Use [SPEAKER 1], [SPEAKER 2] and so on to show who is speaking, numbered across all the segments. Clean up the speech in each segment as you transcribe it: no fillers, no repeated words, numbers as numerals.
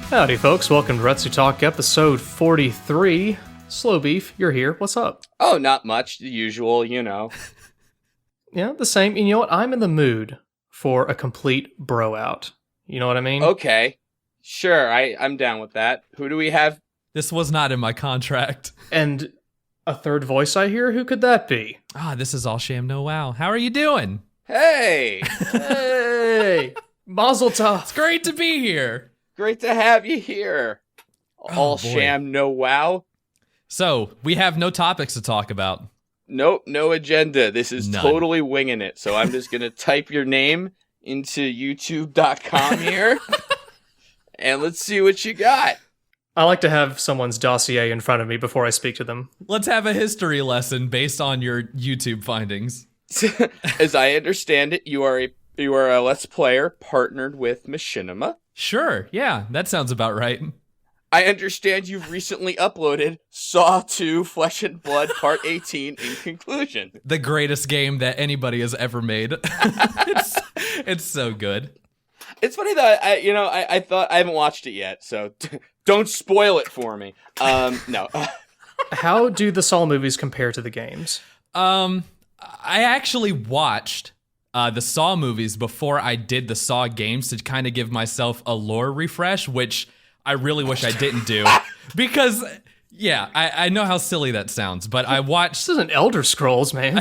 [SPEAKER 1] Howdy, folks. Welcome to Retsutalk, episode 43. Slow Beef, you're here. What's up?
[SPEAKER 2] Oh, not much. The usual, you know.
[SPEAKER 1] Yeah, the same. And you know what? I'm in the mood for a complete bro out. You know what I mean?
[SPEAKER 2] Okay. Sure, I'm down with that. Who do we have?
[SPEAKER 3] This was not in my contract.
[SPEAKER 1] And a third voice I hear? Who could that be?
[SPEAKER 3] This is AllShamNoWow. How are you doing?
[SPEAKER 2] Hey!
[SPEAKER 1] Hey! Mazel tov.
[SPEAKER 3] It's great to be here.
[SPEAKER 2] Great to have you here. AllShamNoWow.
[SPEAKER 3] So, we have no topics to talk about.
[SPEAKER 2] Nope, no agenda. This is
[SPEAKER 3] None.
[SPEAKER 2] totally winging it. So I'm just going to type your name into youtube.com here. And let's see what you got.
[SPEAKER 1] I like to have someone's dossier in front of me before I speak to them.
[SPEAKER 3] Let's have a history lesson based on your YouTube findings.
[SPEAKER 2] As I understand it, you are a Let's Player partnered with Machinima.
[SPEAKER 3] Sure, yeah, that sounds about right.
[SPEAKER 2] I understand you've recently uploaded Saw 2 Flesh and Blood Part 18 in conclusion.
[SPEAKER 3] The greatest game that anybody has ever made. It's so good.
[SPEAKER 2] It's funny that I thought I haven't watched it yet, so don't spoil it for me. No.
[SPEAKER 1] How do the Saw movies compare to the games?
[SPEAKER 3] I actually watched the Saw movies before I did the Saw games to kind of give myself a lore refresh, which I really wish I didn't do. Because, yeah, I know how silly that sounds, but I watched...
[SPEAKER 1] This isn't Elder Scrolls, man.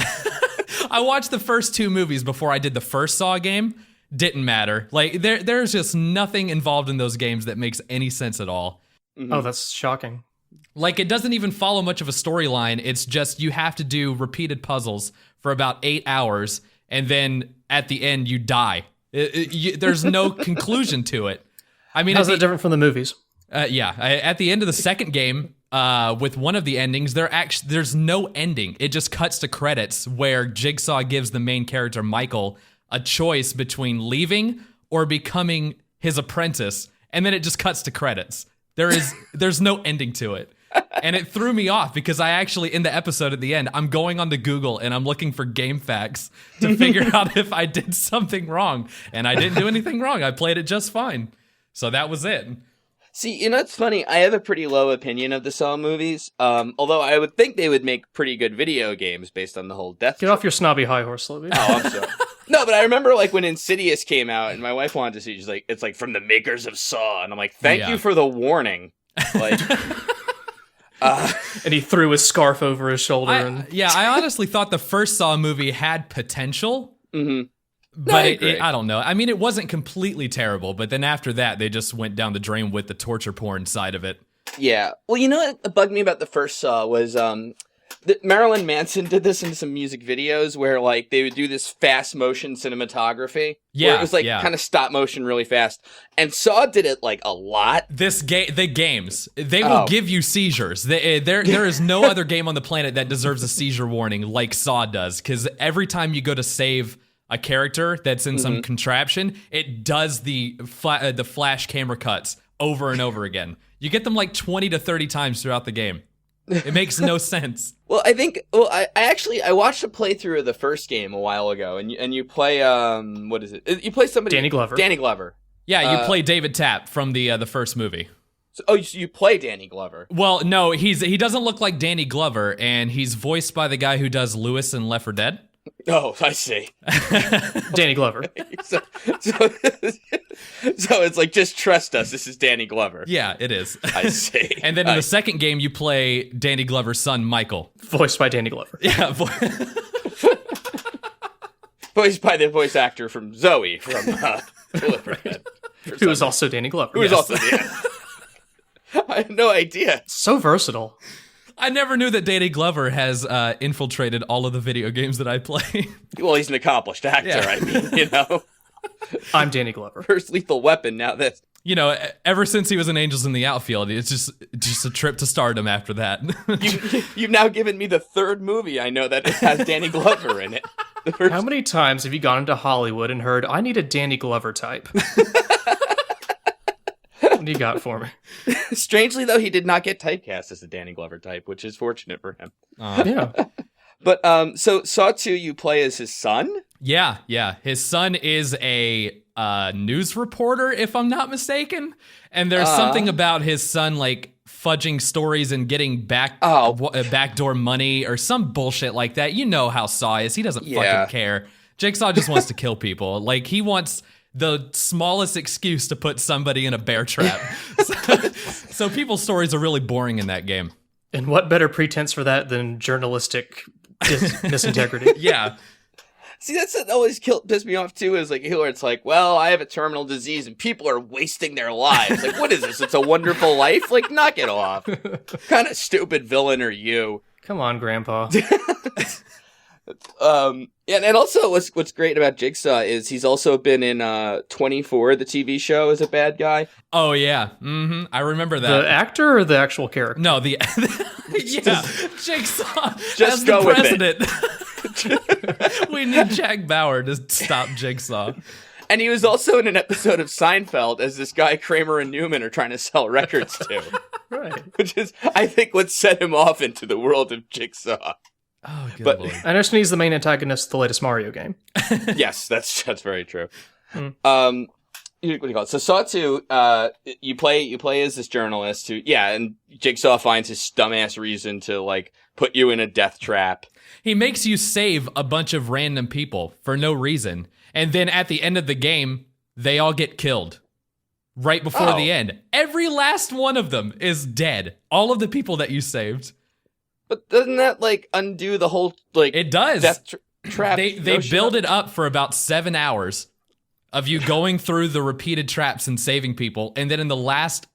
[SPEAKER 3] I watched the first two movies before I did the first Saw game. Didn't matter. Like, there's just nothing involved in those games that makes any sense at all.
[SPEAKER 2] Mm-hmm.
[SPEAKER 1] Oh, that's shocking.
[SPEAKER 3] Like, it doesn't even follow much of a storyline. It's just you have to do repeated puzzles for about 8 hours, and then at the end, you die. There's no conclusion to it. I mean,
[SPEAKER 1] how's that different from the movies?
[SPEAKER 3] At the end of the second game, with one of the endings, there's no ending. It just cuts to credits where Jigsaw gives the main character, Michael, a choice between leaving or becoming his apprentice, and then it just cuts to credits. There's no ending to it. And it threw me off because I actually, in the episode at the end, I'm going onto Google and I'm looking for game facts to figure out if I did something wrong. And I didn't do anything wrong. I played it just fine. So that was it.
[SPEAKER 2] See, you know, it's funny. I have a pretty low opinion of the Saw movies, although I would think they would make pretty good video games based on the whole death.
[SPEAKER 1] Get off your snobby high horse, Sloby.
[SPEAKER 2] Oh, I'm sorry. No, but I remember like when Insidious came out and my wife wanted to see, she's like, it's like from the makers of Saw. And I'm like, thank you for the warning. Like,
[SPEAKER 1] and he threw his scarf over his shoulder.
[SPEAKER 3] I honestly thought the first Saw movie had potential.
[SPEAKER 2] Mm-hmm.
[SPEAKER 3] But I don't know. I mean, it wasn't completely terrible, but then after that, they just went down the drain with the torture porn side of it.
[SPEAKER 2] Yeah. Well, you know what bugged me about the first Saw was Marilyn Manson did this in some music videos where like they would do this fast motion cinematography.
[SPEAKER 3] Yeah,
[SPEAKER 2] where it was like kind of stop motion really fast. And Saw did it like a lot.
[SPEAKER 3] The games, they will give you seizures. There is no other game on the planet that deserves a seizure warning like Saw does, because every time you go to save a character that's in some contraption, it does the flash camera cuts over and over again. You get them like 20 to 30 times throughout the game. It makes no sense.
[SPEAKER 2] Well, I watched a playthrough of the first game a while ago, and you play what is it? You play somebody
[SPEAKER 1] Danny Glover.
[SPEAKER 2] Danny Glover.
[SPEAKER 3] Yeah, you play David Tapp from the first movie.
[SPEAKER 2] So you play Danny Glover.
[SPEAKER 3] Well, no, he doesn't look like Danny Glover, and he's voiced by the guy who does Lewis in Left 4 Dead.
[SPEAKER 2] Oh, I see.
[SPEAKER 1] Danny Glover.
[SPEAKER 2] so it's like, just trust us. This is Danny Glover.
[SPEAKER 3] Yeah, it is.
[SPEAKER 2] I see.
[SPEAKER 3] And then in the second game, you play Danny Glover's son, Michael.
[SPEAKER 1] Voiced by Danny Glover.
[SPEAKER 3] Yeah.
[SPEAKER 2] Voiced by the voice actor from Zoe from
[SPEAKER 1] who is also Danny Glover.
[SPEAKER 2] Who is also I had no idea.
[SPEAKER 1] So versatile.
[SPEAKER 3] I never knew that Danny Glover has infiltrated all of the video games that I play.
[SPEAKER 2] Well, he's an accomplished actor, yeah. I mean, you know.
[SPEAKER 1] I'm Danny Glover.
[SPEAKER 2] First Lethal Weapon, now this.
[SPEAKER 3] You know, ever since he was in Angels in the Outfield, it's just a trip to stardom after that.
[SPEAKER 2] You've now given me the third movie I know that has Danny Glover in it.
[SPEAKER 1] How many times have you gone into Hollywood and heard, I need a Danny Glover type? What do you got for me?
[SPEAKER 2] Strangely, though, he did not get typecast as a Danny Glover type, which is fortunate for him.
[SPEAKER 1] Yeah.
[SPEAKER 2] But so Saw 2, you play as his son?
[SPEAKER 3] Yeah. His son is a news reporter, if I'm not mistaken. And there's something about his son like fudging stories and getting backdoor money or some bullshit like that. You know how Saw is. He doesn't fucking care. Jigsaw just wants to kill people. Like, he wants the smallest excuse to put somebody in a bear trap. So people's stories are really boring in that game.
[SPEAKER 1] And what better pretense for that than journalistic misintegrity?
[SPEAKER 3] Yeah.
[SPEAKER 2] See, that's what always pissed me off, too, is like, where it's like, well, I have a terminal disease and people are wasting their lives. Like, what is this? It's a Wonderful Life? Like, knock it off. What kind of stupid villain are you?
[SPEAKER 1] Come on, Grandpa.
[SPEAKER 2] And also what's great about Jigsaw is he's also been in 24, the TV show, as a bad guy.
[SPEAKER 3] Oh, yeah. I remember that.
[SPEAKER 1] The actor or the actual character?
[SPEAKER 3] No, yeah. Jigsaw
[SPEAKER 2] Just
[SPEAKER 3] as
[SPEAKER 2] go
[SPEAKER 3] the
[SPEAKER 2] with
[SPEAKER 3] president. We need Jack Bauer to stop Jigsaw.
[SPEAKER 2] And he was also in an episode of Seinfeld as this guy Kramer and Newman are trying to sell records to.
[SPEAKER 1] Right.
[SPEAKER 2] Which is, I think, what set him off into the world of Jigsaw.
[SPEAKER 3] Oh, good Lord.
[SPEAKER 1] I understand he's the main antagonist of the latest Mario game.
[SPEAKER 2] Yes, that's very true. What do you call it? So Saw 2, you play as this journalist who, and Jigsaw finds his dumbass reason to, like, put you in a death trap.
[SPEAKER 3] He makes you save a bunch of random people for no reason. And then at the end of the game, they all get killed. Right before the end. Every last one of them is dead. All of the people that you saved.
[SPEAKER 2] But doesn't that, like, undo the whole, like...
[SPEAKER 3] It does.
[SPEAKER 2] Death trap?
[SPEAKER 3] They build it up for about 7 hours of you going through the repeated traps and saving people. And then in the last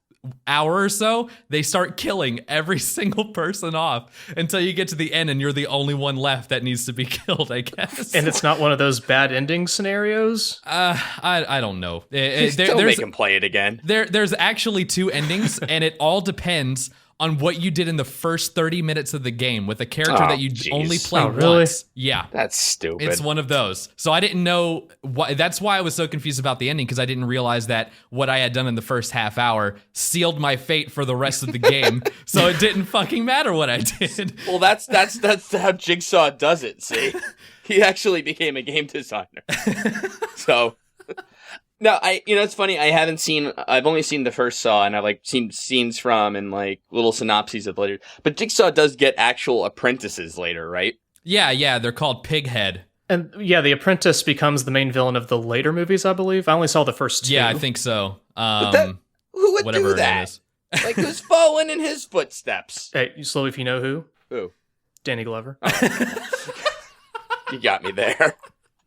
[SPEAKER 3] hour or so, they start killing every single person off until you get to the end and you're the only one left that needs to be killed, I guess.
[SPEAKER 1] And it's not one of those bad ending scenarios?
[SPEAKER 3] I don't know.
[SPEAKER 2] Don't make him play it again.
[SPEAKER 3] There's actually 2 endings, and it all depends on what you did in the first 30 minutes of the game with a character that you only play once. Yeah.
[SPEAKER 2] That's stupid.
[SPEAKER 3] It's one of those. So I didn't know why. That's why I was so confused about the ending, because I didn't realize that what I had done in the first half hour sealed my fate for the rest of the game. So it didn't fucking matter what I did.
[SPEAKER 2] Well, that's how Jigsaw does it, see? He actually became a game designer. So... No, it's funny. I've only seen the first Saw, and I've like seen scenes from and like little synopses of later. But Jigsaw does get actual apprentices later, right?
[SPEAKER 3] Yeah, they're called Pighead.
[SPEAKER 1] And yeah, the apprentice becomes the main villain of the later movies, I believe. I only saw the first 2.
[SPEAKER 3] Yeah, I think so.
[SPEAKER 2] But who would do that? Like, who's following in his footsteps?
[SPEAKER 1] Hey, you slow if you know who?
[SPEAKER 2] Who?
[SPEAKER 1] Danny Glover.
[SPEAKER 2] You got me there.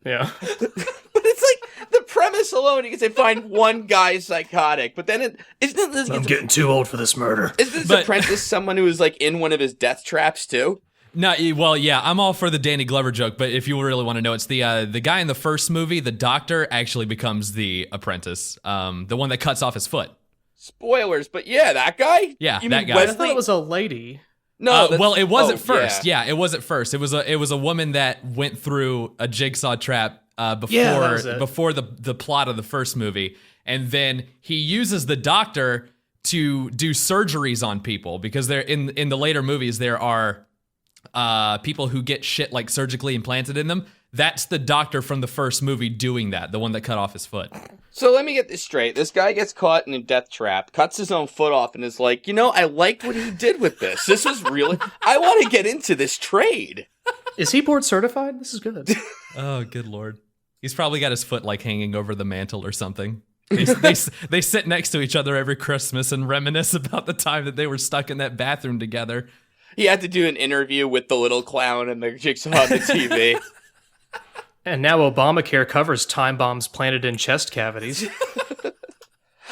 [SPEAKER 1] Yeah.
[SPEAKER 2] But it's like the premise alone. You can say find one guy psychotic, but then
[SPEAKER 1] I'm getting too old for this murder.
[SPEAKER 2] Isn't this apprentice someone who is like in one of his death traps too?
[SPEAKER 3] No, well, yeah, I'm all for the Danny Glover joke, but if you really want to know, it's the guy in the first movie, the doctor, actually becomes the apprentice, the one that cuts off his foot.
[SPEAKER 2] Spoilers, but yeah, that guy.
[SPEAKER 3] Yeah,
[SPEAKER 2] you
[SPEAKER 3] that
[SPEAKER 2] mean
[SPEAKER 3] guy.
[SPEAKER 1] I thought it was a lady.
[SPEAKER 2] No,
[SPEAKER 3] well, it was at first. Yeah, it was at first. It was a woman that went through a jigsaw trap before the plot of the first movie, and then he uses the doctor to do surgeries on people, because they're in the later movies there are people who get shit like surgically implanted in them. That's the doctor from the first movie doing that, the one that cut off his foot.
[SPEAKER 2] So let me get this straight. This guy gets caught in a death trap, cuts his own foot off, and is like, I liked what he did with this. This was really... I want to get into this trade.
[SPEAKER 1] Is he board certified? This is good.
[SPEAKER 3] Oh, good Lord. He's probably got his foot like hanging over the mantle or something. They sit next to each other every Christmas and reminisce about the time that they were stuck in that bathroom together.
[SPEAKER 2] He had to do an interview with the little clown and the jigsaw on the TV.
[SPEAKER 1] And now Obamacare covers time bombs planted in chest cavities.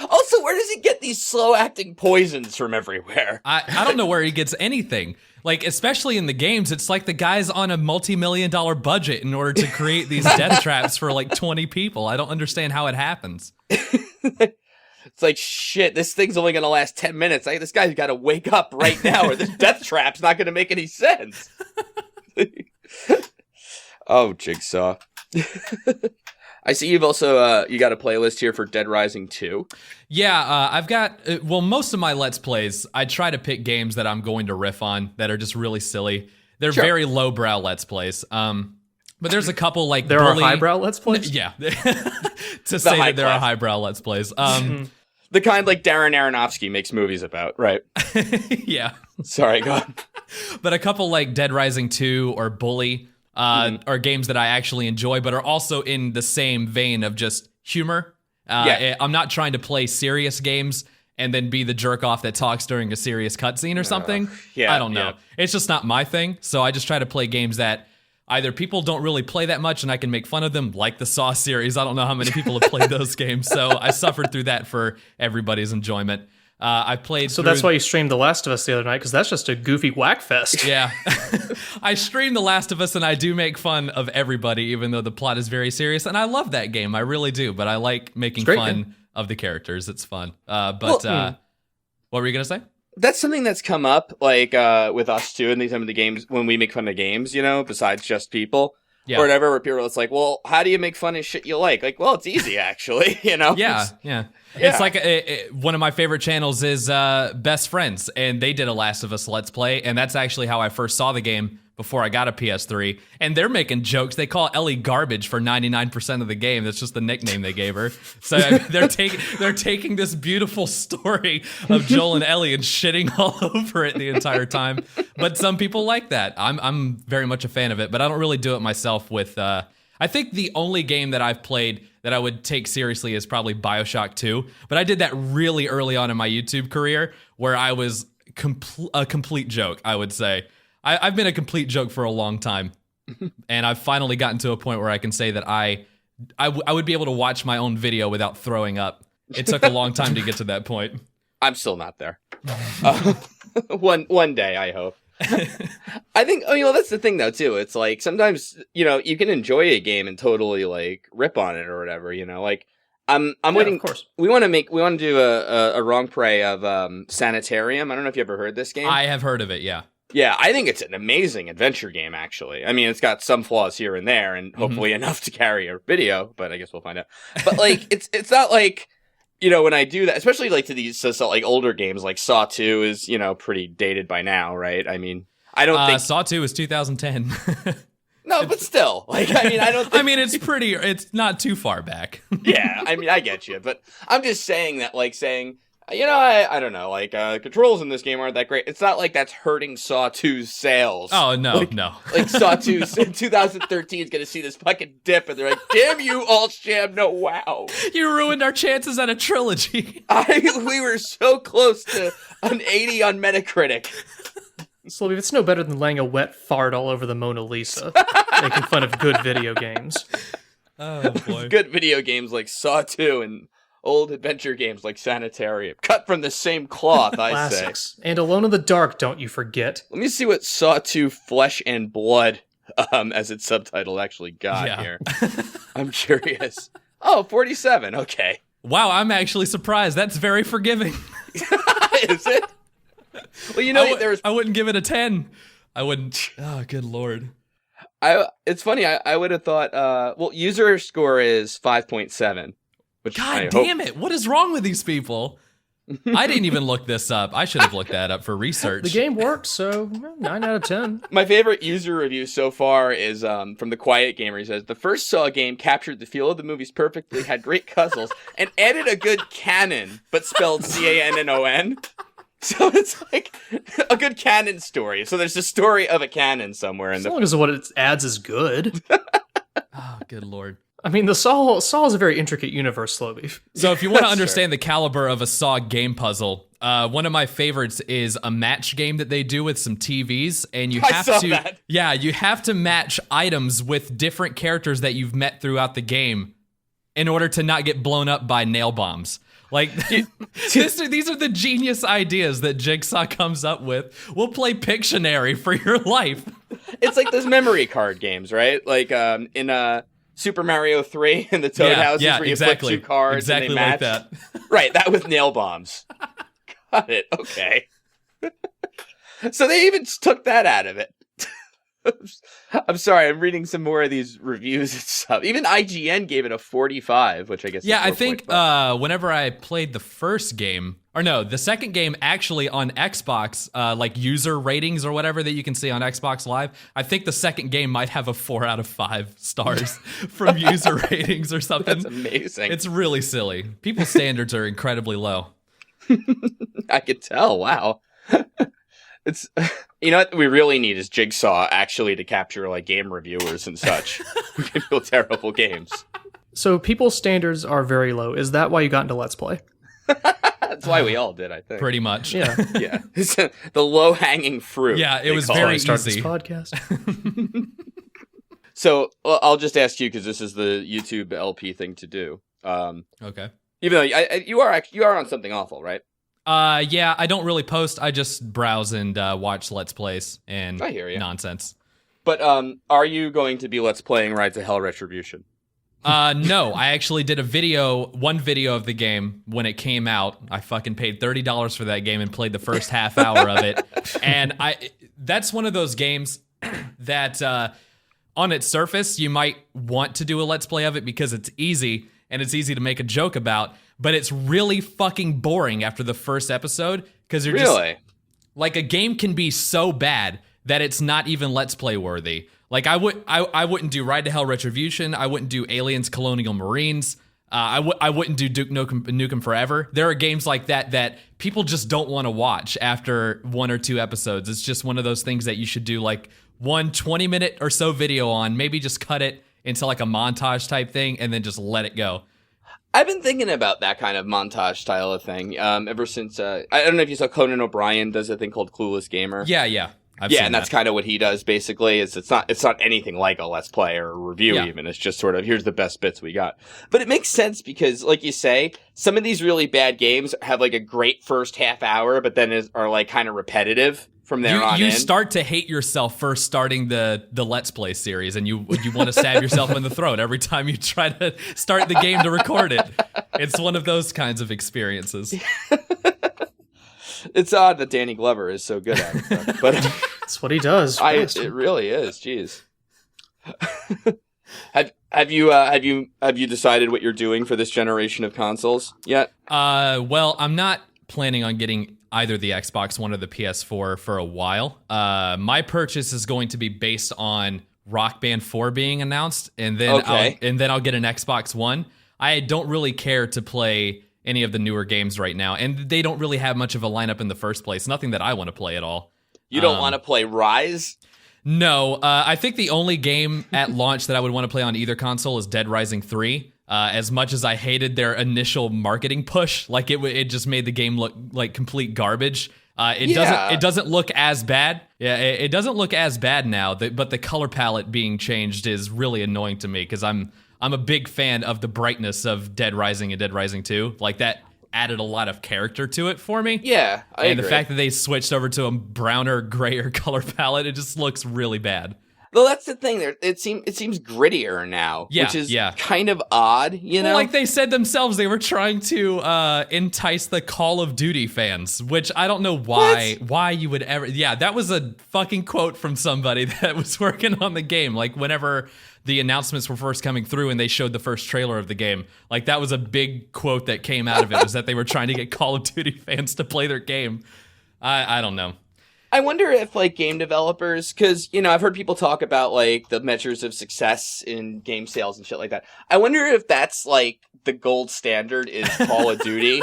[SPEAKER 2] Also, where does he get these slow-acting poisons from everywhere?
[SPEAKER 3] I don't know where he gets anything. Like, especially in the games, it's like the guy's on a multi-million-dollar budget in order to create these death traps for like 20 people. I don't understand how it happens.
[SPEAKER 2] It's like, shit, this thing's only going to last 10 minutes. This guy's got to wake up right now or this death trap's not going to make any sense. Oh, Jigsaw. I see you've also, you got a playlist here for Dead Rising 2.
[SPEAKER 3] Yeah, I've got, most of my Let's Plays, I try to pick games that I'm going to riff on that are just really silly. They're very lowbrow Let's Plays. But there's a couple like
[SPEAKER 1] there are highbrow Let's Plays?
[SPEAKER 3] Yeah. to say
[SPEAKER 2] high
[SPEAKER 3] that there are
[SPEAKER 2] class.
[SPEAKER 3] highbrow Let's Plays.
[SPEAKER 2] The kind like Darren Aronofsky makes movies about, right?
[SPEAKER 3] Yeah.
[SPEAKER 2] Sorry, go on.
[SPEAKER 3] But a couple like Dead Rising 2 or Bully are games that I actually enjoy, but are also in the same vein of just humor. I'm not trying to play serious games and then be the jerk off that talks during a serious cutscene or something. I don't know. It's just not my thing. So I just try to play games that either people don't really play that much and I can make fun of them, like the Saw series. I don't know how many people have played those games. So I suffered through that for everybody's enjoyment. I played
[SPEAKER 1] So that's why you streamed The Last of Us the other night, because that's just a goofy whack fest.
[SPEAKER 3] Yeah. I stream The Last of Us and I do make fun of everybody, even though the plot is very serious. And I love that game. I really do. But I like making fun of the characters. It's fun. What were you going to say?
[SPEAKER 2] That's something that's come up, like, with us, too, in some of the games, when we make fun of games, besides just people. Or whatever, where people are like, well, how do you make fun of shit you like? Like, well, it's easy, actually,
[SPEAKER 3] Yeah. It's like one of my favorite channels is Best Friends, and they did a Last of Us Let's Play, and that's actually how I first saw the game before I got a PS3. And they're making jokes. They call Ellie garbage for 99% of the game. That's just the nickname they gave her. So I mean, they're taking this beautiful story of Joel and Ellie and shitting all over it the entire time. But some people like that. I'm very much a fan of it, but I don't really do it myself with. I think the only game that I've played that I would take seriously is probably BioShock 2. But I did that really early on in my YouTube career where I was a complete joke, I would say. I've been a complete joke for a long time. And I've finally gotten to a point where I can say that I would be able to watch my own video without throwing up. It took a long time to get to that point.
[SPEAKER 2] I'm still not there. One day, I hope. I think, that's the thing, though, too. It's like, sometimes, you can enjoy a game and totally, like, rip on it or whatever, like, I'm waiting. Of course. We want to do a wrong prey of Sanitarium. I don't know if you ever heard this game.
[SPEAKER 3] I have heard of it, yeah.
[SPEAKER 2] Yeah, I think it's an amazing adventure game, actually. I mean, it's got some flaws here and there, and hopefully enough to carry a video, but I guess we'll find out. But, like, it's not like, when I do that, especially, like, to these, like, older games, like Saw 2 is, pretty dated by now, right? I mean, I don't think...
[SPEAKER 3] Saw 2 is 2010.
[SPEAKER 2] No, but still, like, I mean, I don't think...
[SPEAKER 3] I mean, it's not too far back.
[SPEAKER 2] Yeah, I mean, I get you, but I'm just saying that, like, saying... I don't know, like, controls in this game aren't that great. It's not like that's hurting Saw 2's sales.
[SPEAKER 3] Oh, no,
[SPEAKER 2] like,
[SPEAKER 3] no.
[SPEAKER 2] Like, Saw 2 in 2013 is going to see this fucking dip, and they're like, damn you, AllShamNoWow.
[SPEAKER 3] You ruined our chances at a trilogy.
[SPEAKER 2] We were so close to an 80 on Metacritic.
[SPEAKER 1] So it's no better than laying a wet fart all over the Mona Lisa, making fun of good video games.
[SPEAKER 3] Oh, boy.
[SPEAKER 2] Good video games like Saw 2 and... old adventure games like Sanitarium. Cut from the same cloth, I
[SPEAKER 1] Classics.
[SPEAKER 2] say.
[SPEAKER 1] And Alone in the Dark, don't you forget.
[SPEAKER 2] Let me see what Saw 2 Flesh and Blood, as its subtitle, actually got here. I'm curious. Oh, 47. Okay.
[SPEAKER 3] Wow, I'm actually surprised. That's very forgiving.
[SPEAKER 2] Is it? Well,
[SPEAKER 3] I wouldn't give it a 10. I wouldn't. Oh, good lord.
[SPEAKER 2] It's funny. I would have thought, user score is 5.7.
[SPEAKER 3] God damn it. What is wrong with these people? I didn't even look this up. I should have looked that up for research.
[SPEAKER 1] The game worked, so 9 out of 10.
[SPEAKER 2] My favorite user review so far is from The Quiet Gamer. He says, the first Saw game captured the feel of the movies perfectly, had great puzzles, and added a good canon, but spelled Cannon. So it's like a good canon story. So there's a story of a canon somewhere.
[SPEAKER 1] As long as what it adds is good.
[SPEAKER 3] Oh, good lord.
[SPEAKER 1] I mean, the Saw is a very intricate universe, Slowbeef.
[SPEAKER 3] So if you want to understand the caliber of a Saw game puzzle, one of my favorites is a match game that they do with some TVs, and you have to match items with different characters that you've met throughout the game in order to not get blown up by nail bombs. Like, these are the genius ideas that Jigsaw comes up with. We'll play Pictionary for your life.
[SPEAKER 2] It's like those memory card games, right? Like in Super Mario 3 and the Toad houses where you flip 2 cards and they match.
[SPEAKER 3] Like that.
[SPEAKER 2] Right, that with nail bombs. Got it, okay. So they even took that out of it. I'm sorry, I'm reading some more of these reviews and stuff. Even IGN gave it a 45, which I guess
[SPEAKER 3] Yeah,
[SPEAKER 2] is
[SPEAKER 3] I think whenever I played the first game, or no, the second game actually on Xbox, like user ratings or whatever that you can see on Xbox Live, I think the second game might have a 4 out of 5 stars from user ratings or something.
[SPEAKER 2] That's amazing.
[SPEAKER 3] It's really silly. People's standards are incredibly low.
[SPEAKER 2] I could tell. Wow. It's, you know what we really need is Jigsaw actually to capture like game reviewers and such who can feel terrible games.
[SPEAKER 1] So people's standards are very low. Is that why you got into Let's Play?
[SPEAKER 2] That's why we all did, I think.
[SPEAKER 3] Pretty much.
[SPEAKER 1] Yeah.
[SPEAKER 2] Yeah. It's the low-hanging fruit.
[SPEAKER 3] Yeah, it was
[SPEAKER 1] That's why
[SPEAKER 3] very
[SPEAKER 1] I started
[SPEAKER 3] easy.
[SPEAKER 1] this podcast.
[SPEAKER 2] So I'll just ask you because this is the YouTube LP thing to do.
[SPEAKER 3] Okay.
[SPEAKER 2] Even though you are on something awful, right?
[SPEAKER 3] Yeah, I don't really post. I just browse and watch Let's Plays and
[SPEAKER 2] I hear you.
[SPEAKER 3] nonsense.
[SPEAKER 2] But are you going to be Let's Playing Ride to Hell Retribution?
[SPEAKER 3] No, I actually did one video of the game when it came out. I fucking paid $30 for that game and played the first half hour of it. And that's one of those games that on its surface, you might want to do a Let's Play of it because it's easy and it's easy to make a joke about, but it's really fucking boring after the first episode because you're
[SPEAKER 2] Really?
[SPEAKER 3] just like a game can be so bad that it's not even Let's Play worthy. Like I wouldn't do Ride to Hell Retribution. I wouldn't do Aliens Colonial Marines. I wouldn't do Duke Nukem Forever. There are games like that people just don't want to watch after 1 or 2 episodes. It's just one of those things that you should do like one 20-minute or so video on. Maybe just cut it into like a montage type thing and then just let it go.
[SPEAKER 2] I've been thinking about that kind of montage style of thing ever since. I don't know if you saw Conan O'Brien does a thing called Clueless Gamer.
[SPEAKER 3] Yeah. I've
[SPEAKER 2] Yeah,
[SPEAKER 3] seen
[SPEAKER 2] and that's
[SPEAKER 3] that.
[SPEAKER 2] kind of what he does basically. It's not anything like a Let's Play or a review
[SPEAKER 3] Yeah.
[SPEAKER 2] even. It's just sort of here's the best bits we got. But it makes sense because, like you say, some of these really bad games have like a great first half hour, but then are like kind of repetitive from there on
[SPEAKER 3] You
[SPEAKER 2] in.
[SPEAKER 3] start to hate yourself first starting the Let's Play series, and you want to stab yourself in the throat every time you try to start the game to record it. It's one of those kinds of experiences.
[SPEAKER 2] It's odd that Danny Glover is so good at it, but
[SPEAKER 1] That's what he does.
[SPEAKER 2] it really is. Jeez. Have you decided what you're doing for this generation of consoles yet?
[SPEAKER 3] Well, I'm not planning on getting either the Xbox One or the PS4 for a while. My purchase is going to be based on Rock Band 4 being announced, and then I'll get an Xbox One. I don't really care to play any of the newer games right now, and they don't really have much of a lineup in the first place. Nothing that I want to play at all.
[SPEAKER 2] You don't want to play Rise?
[SPEAKER 3] No, I think the only game at launch that I would want to play on either console is Dead Rising 3. As much as I hated their initial marketing push, like it just made the game look like complete garbage. It doesn't look as bad. Yeah, it doesn't look as bad now. But the color palette being changed is really annoying to me because I'm a big fan of the brightness of Dead Rising and Dead Rising 2. Like that added a lot of character to it for me.
[SPEAKER 2] Yeah, I agree.
[SPEAKER 3] The fact that they switched over to a browner, grayer color palette, it just looks really bad.
[SPEAKER 2] Well, that's the thing. It seems grittier now, which is kind of odd, you know?
[SPEAKER 3] Well, like they said themselves, they were trying to entice the Call of Duty fans, which I don't know why you would ever... Yeah, that was a fucking quote from somebody that was working on the game. Like, whenever the announcements were first coming through and they showed the first trailer of the game, like, that was a big quote that came out of it, was that they were trying to get Call of Duty fans to play their game. I don't know.
[SPEAKER 2] I wonder if, like, game developers, because, you know, I've heard people talk about, like, the measures of success in game sales and shit like that. I wonder if that's, like, the gold standard is Call of Duty,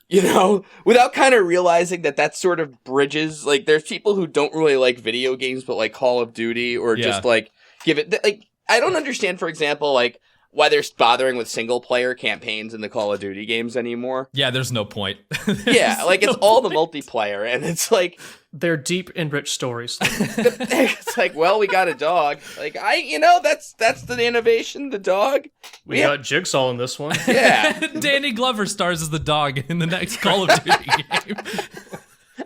[SPEAKER 2] you know, without kind of realizing that sort of bridges, like, there's people who don't really like video games, but like Call of Duty or just, like, give it, like, I don't understand, for example, like, why they're bothering with single-player campaigns in the Call of Duty games anymore.
[SPEAKER 3] Yeah, there's no point.
[SPEAKER 2] Yeah, like, it's all the multiplayer, and it's like...
[SPEAKER 1] They're deep and rich stories.
[SPEAKER 2] It's like, well, we got a dog. Like, that's the innovation, the dog.
[SPEAKER 1] We got Jigsaw in this one.
[SPEAKER 2] Yeah.
[SPEAKER 3] Danny Glover stars as the dog in the next Call of Duty game.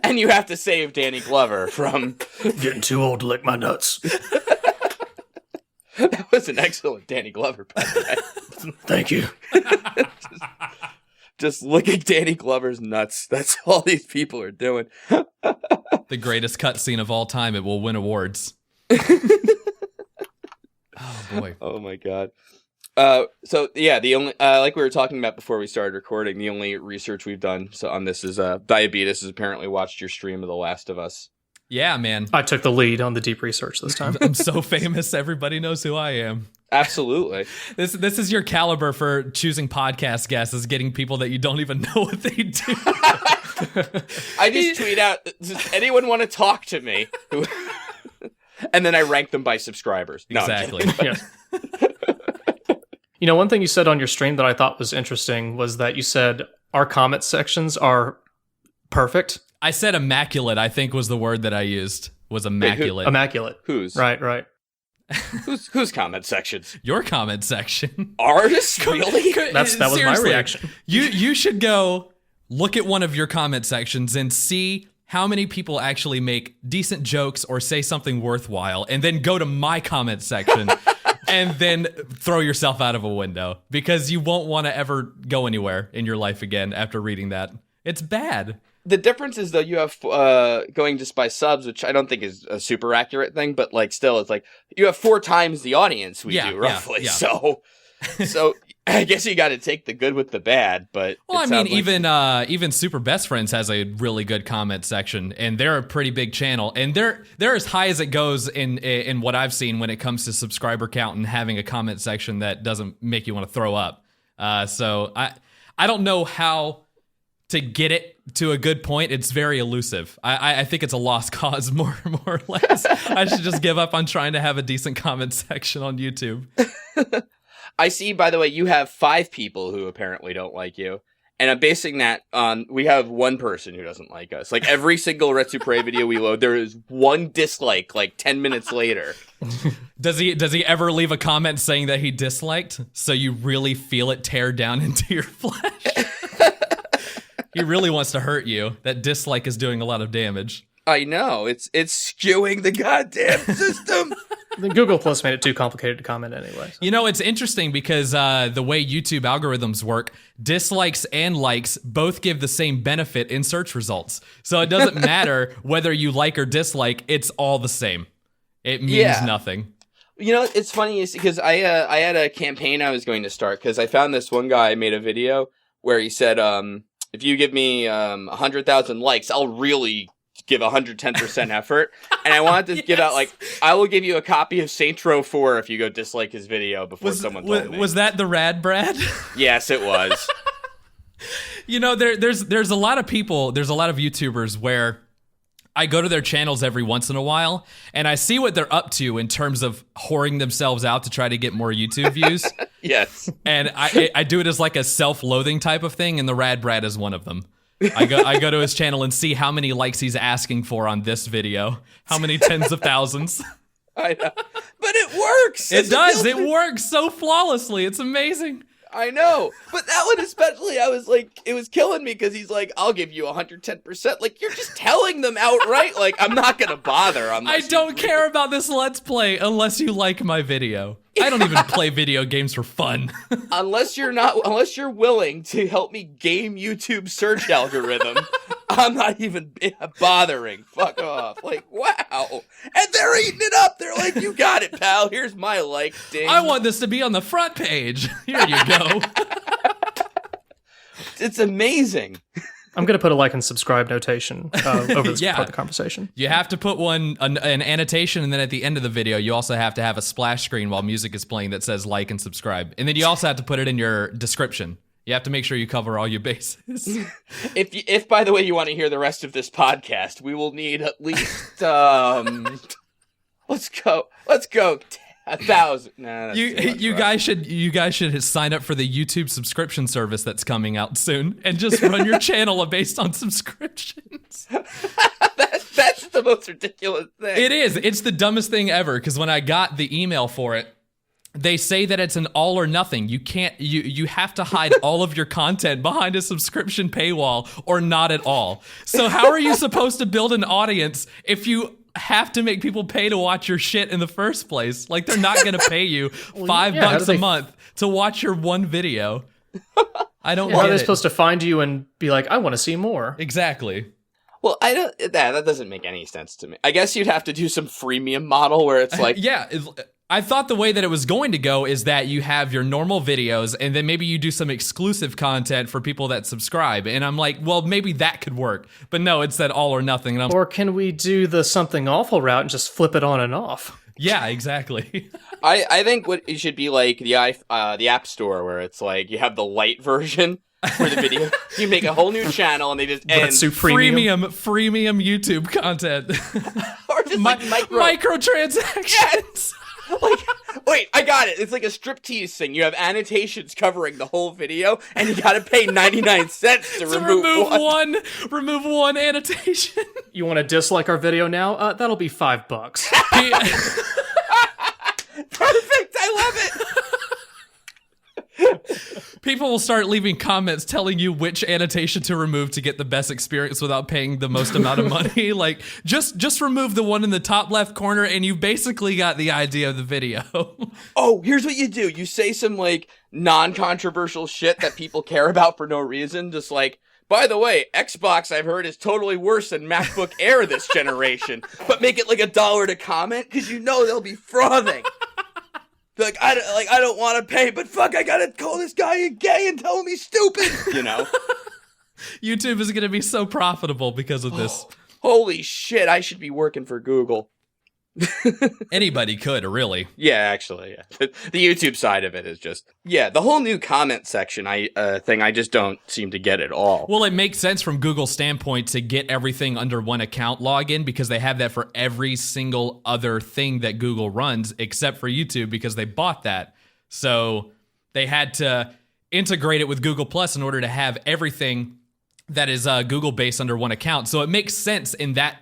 [SPEAKER 2] And you have to save Danny Glover from...
[SPEAKER 1] Getting too old to lick my nuts.
[SPEAKER 2] That was an excellent Danny Glover, by the way.
[SPEAKER 1] Thank you.
[SPEAKER 2] Just licking Danny Glover's nuts. That's all these people are doing.
[SPEAKER 3] The greatest cutscene of all time. It will win awards. Oh boy.
[SPEAKER 2] Oh my god. So yeah, the only like we were talking about before we started recording, the only research we've done on this is Diabetes has apparently watched your stream of The Last of Us.
[SPEAKER 3] Yeah, man.
[SPEAKER 1] I took the lead on the deep research this time.
[SPEAKER 3] I'm so famous. Everybody knows who I am.
[SPEAKER 2] Absolutely.
[SPEAKER 3] This is your caliber for choosing podcast guests, is getting people that you don't even know what they do.
[SPEAKER 2] I just tweet out, does anyone want to talk to me? And then I rank them by subscribers. No,
[SPEAKER 3] Exactly.
[SPEAKER 1] Yes. You know, one thing you said on your stream that I thought was interesting was that you said our comment sections are perfect.
[SPEAKER 3] I said immaculate, I think was the word that I used, was immaculate.
[SPEAKER 1] Immaculate.
[SPEAKER 2] Whose?
[SPEAKER 1] Right.
[SPEAKER 2] Whose comment sections?
[SPEAKER 3] Your comment section.
[SPEAKER 2] Ours? Really?
[SPEAKER 1] That was my
[SPEAKER 3] Seriously,
[SPEAKER 1] reaction.
[SPEAKER 3] You should go look at one of your comment sections and see how many people actually make decent jokes or say something worthwhile, and then go to my comment section and then throw yourself out of a window, because you won't want to ever go anywhere in your life again after reading that. It's bad.
[SPEAKER 2] The difference is, though, you have going just by subs, which I don't think is a super accurate thing, but like still, it's like you have 4 times the audience we do roughly.
[SPEAKER 3] Yeah.
[SPEAKER 2] So I guess you got to take the good with the bad. But
[SPEAKER 3] well, I mean, even Super Best Friends has a really good comment section, and they're a pretty big channel, and they're as high as it goes in what I've seen when it comes to subscriber count and having a comment section that doesn't make you want to throw up. So I don't know how to get it to a good point. It's very elusive. I think it's a lost cause, more or less. I should just give up on trying to have a decent comment section on YouTube.
[SPEAKER 2] I see, by the way, you have 5 people who apparently don't like you. And I'm basing that on, we have 1 person who doesn't like us. Like every single retsupurae video we load, there is 1 dislike like 10 minutes later.
[SPEAKER 3] Does he ever leave a comment saying that he disliked? So you really feel it tear down into your flesh? He really wants to hurt you. That dislike is doing a lot of damage.
[SPEAKER 2] I know. It's skewing the goddamn system.
[SPEAKER 1] The Google Plus made it too complicated to comment anyway. So.
[SPEAKER 3] You know, it's interesting because the way YouTube algorithms work, dislikes and likes both give the same benefit in search results. So it doesn't matter whether you like or dislike, it's all the same. It means nothing.
[SPEAKER 2] You know, it's funny is because I had a campaign I was going to start, because I found this one guy made a video where he said, if you give me 100,000 likes, I'll really give 110% effort. And I wanted to give out, like, I will give you a copy of Saints Row 4 if you go dislike his video before someone told me.
[SPEAKER 3] Was that the Rad Brad?
[SPEAKER 2] Yes, it was.
[SPEAKER 3] You know, there's a lot of people, there's a lot of YouTubers where I go to their channels every once in a while, and I see what they're up to in terms of whoring themselves out to try to get more YouTube views.
[SPEAKER 2] Yes.
[SPEAKER 3] And I do it as like a self-loathing type of thing, and the Rad Brad is one of them. I go to his channel and see how many likes he's asking for on this video. How many tens of thousands.
[SPEAKER 2] I know. But it works.
[SPEAKER 3] It does. It works so flawlessly. It's amazing.
[SPEAKER 2] I know. But that one especially, I was like, it was killing me because he's like, I'll give you 110%. Like, you're just telling them outright, like, I'm not going to bother.
[SPEAKER 3] I don't care about this Let's Play unless you like my video. I don't even play video games for fun.
[SPEAKER 2] Unless you're willing to help me game YouTube search algorithm, I'm not even bothering. Fuck off. Like, wow. And they're eating it up. They're like, you got it, pal. Here's my like, ding.
[SPEAKER 3] I want this to be on the front page. Here you go.
[SPEAKER 2] It's amazing.
[SPEAKER 1] I'm going to put a like and subscribe notation over this part of the conversation.
[SPEAKER 3] You have to put an annotation, and then at the end of the video, you also have to have a splash screen while music is playing that says like and subscribe. And then you also have to put it in your description. You have to make sure you cover all your bases.
[SPEAKER 2] If by the way, you want to hear the rest of this podcast, we will need at least, let's go 1,000. Nah,
[SPEAKER 3] you guys should sign up for the YouTube subscription service that's coming out soon, and just run your channel based on subscriptions.
[SPEAKER 2] That's the most ridiculous thing.
[SPEAKER 3] It is. It's the dumbest thing ever. Because when I got the email for it, they say that it's an all or nothing. You can't. You have to hide all of your content behind a subscription paywall, or not at all. So how are you supposed to build an audience if you have to make people pay to watch your shit in the first place? Like, they're not going to pay you $5 a month to watch your one video. I don't get it.
[SPEAKER 1] How are they supposed to find you and be like, I want to see more?
[SPEAKER 3] Exactly.
[SPEAKER 2] Well, I don't. That doesn't make any sense to me. I guess you'd have to do some freemium model where it's like,
[SPEAKER 3] I thought the way that it was going to go is that you have your normal videos and then maybe you do some exclusive content for people that subscribe. And I'm like, well, maybe that could work. But no, it's that all or nothing.
[SPEAKER 1] Or can we do the something awful route and just flip it on and off?
[SPEAKER 3] Yeah, exactly.
[SPEAKER 2] I think what it should be like the App Store, where it's like you have the light version for the video. You make a whole new channel and they just end.
[SPEAKER 3] Freemium YouTube content.
[SPEAKER 2] Or just like
[SPEAKER 3] microtransactions.
[SPEAKER 2] Yes! Like, wait, I got it. It's like a striptease thing. You have annotations covering the whole video, and you gotta pay 99 cents to
[SPEAKER 3] remove one annotation.
[SPEAKER 1] You want to dislike our video now? That'll be $5.
[SPEAKER 2] Perfect. I love it.
[SPEAKER 3] People will start leaving comments telling you which annotation to remove to get the best experience without paying the most amount of money. Like, just remove the one in the top left corner and you basically got the idea of the video.
[SPEAKER 2] Oh, here's what you do. You say some, like, non-controversial shit that people care about for no reason. Just like, by the way, Xbox, I've heard, is totally worse than MacBook Air this generation. But make it like $1 to comment, because you know they'll be frothing. Like, I don't want to pay, but fuck, I gotta call this guy gay and tell him he's stupid, you know?
[SPEAKER 3] YouTube is gonna be so profitable because of this.
[SPEAKER 2] Holy shit, I should be working for Google.
[SPEAKER 3] Anybody could, really.
[SPEAKER 2] Yeah, actually, yeah. The YouTube side of it is just, yeah, the whole new comment section thing, I just don't seem to get at all.
[SPEAKER 3] Well, it makes sense from Google's standpoint to get everything under one account login because they have that for every single other thing that Google runs except for YouTube because they bought that. So they had to integrate it with Google Plus in order to have everything that is Google based under one account. So it makes sense in that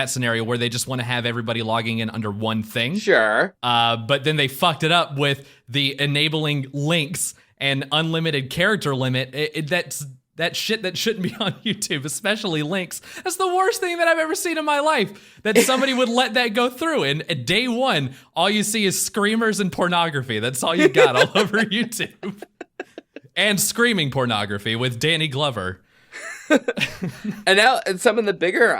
[SPEAKER 3] scenario where they just want to have everybody logging in under one thing.
[SPEAKER 2] Sure.
[SPEAKER 3] But then they fucked it up with the enabling links and unlimited character limit. That's that shit that shouldn't be on YouTube, especially links. That's the worst thing that I've ever seen in my life, that somebody would let that go through. And at day one, all you see is screamers and pornography. That's all you got all over YouTube. And screaming pornography with Danny Glover.
[SPEAKER 2] And some of the bigger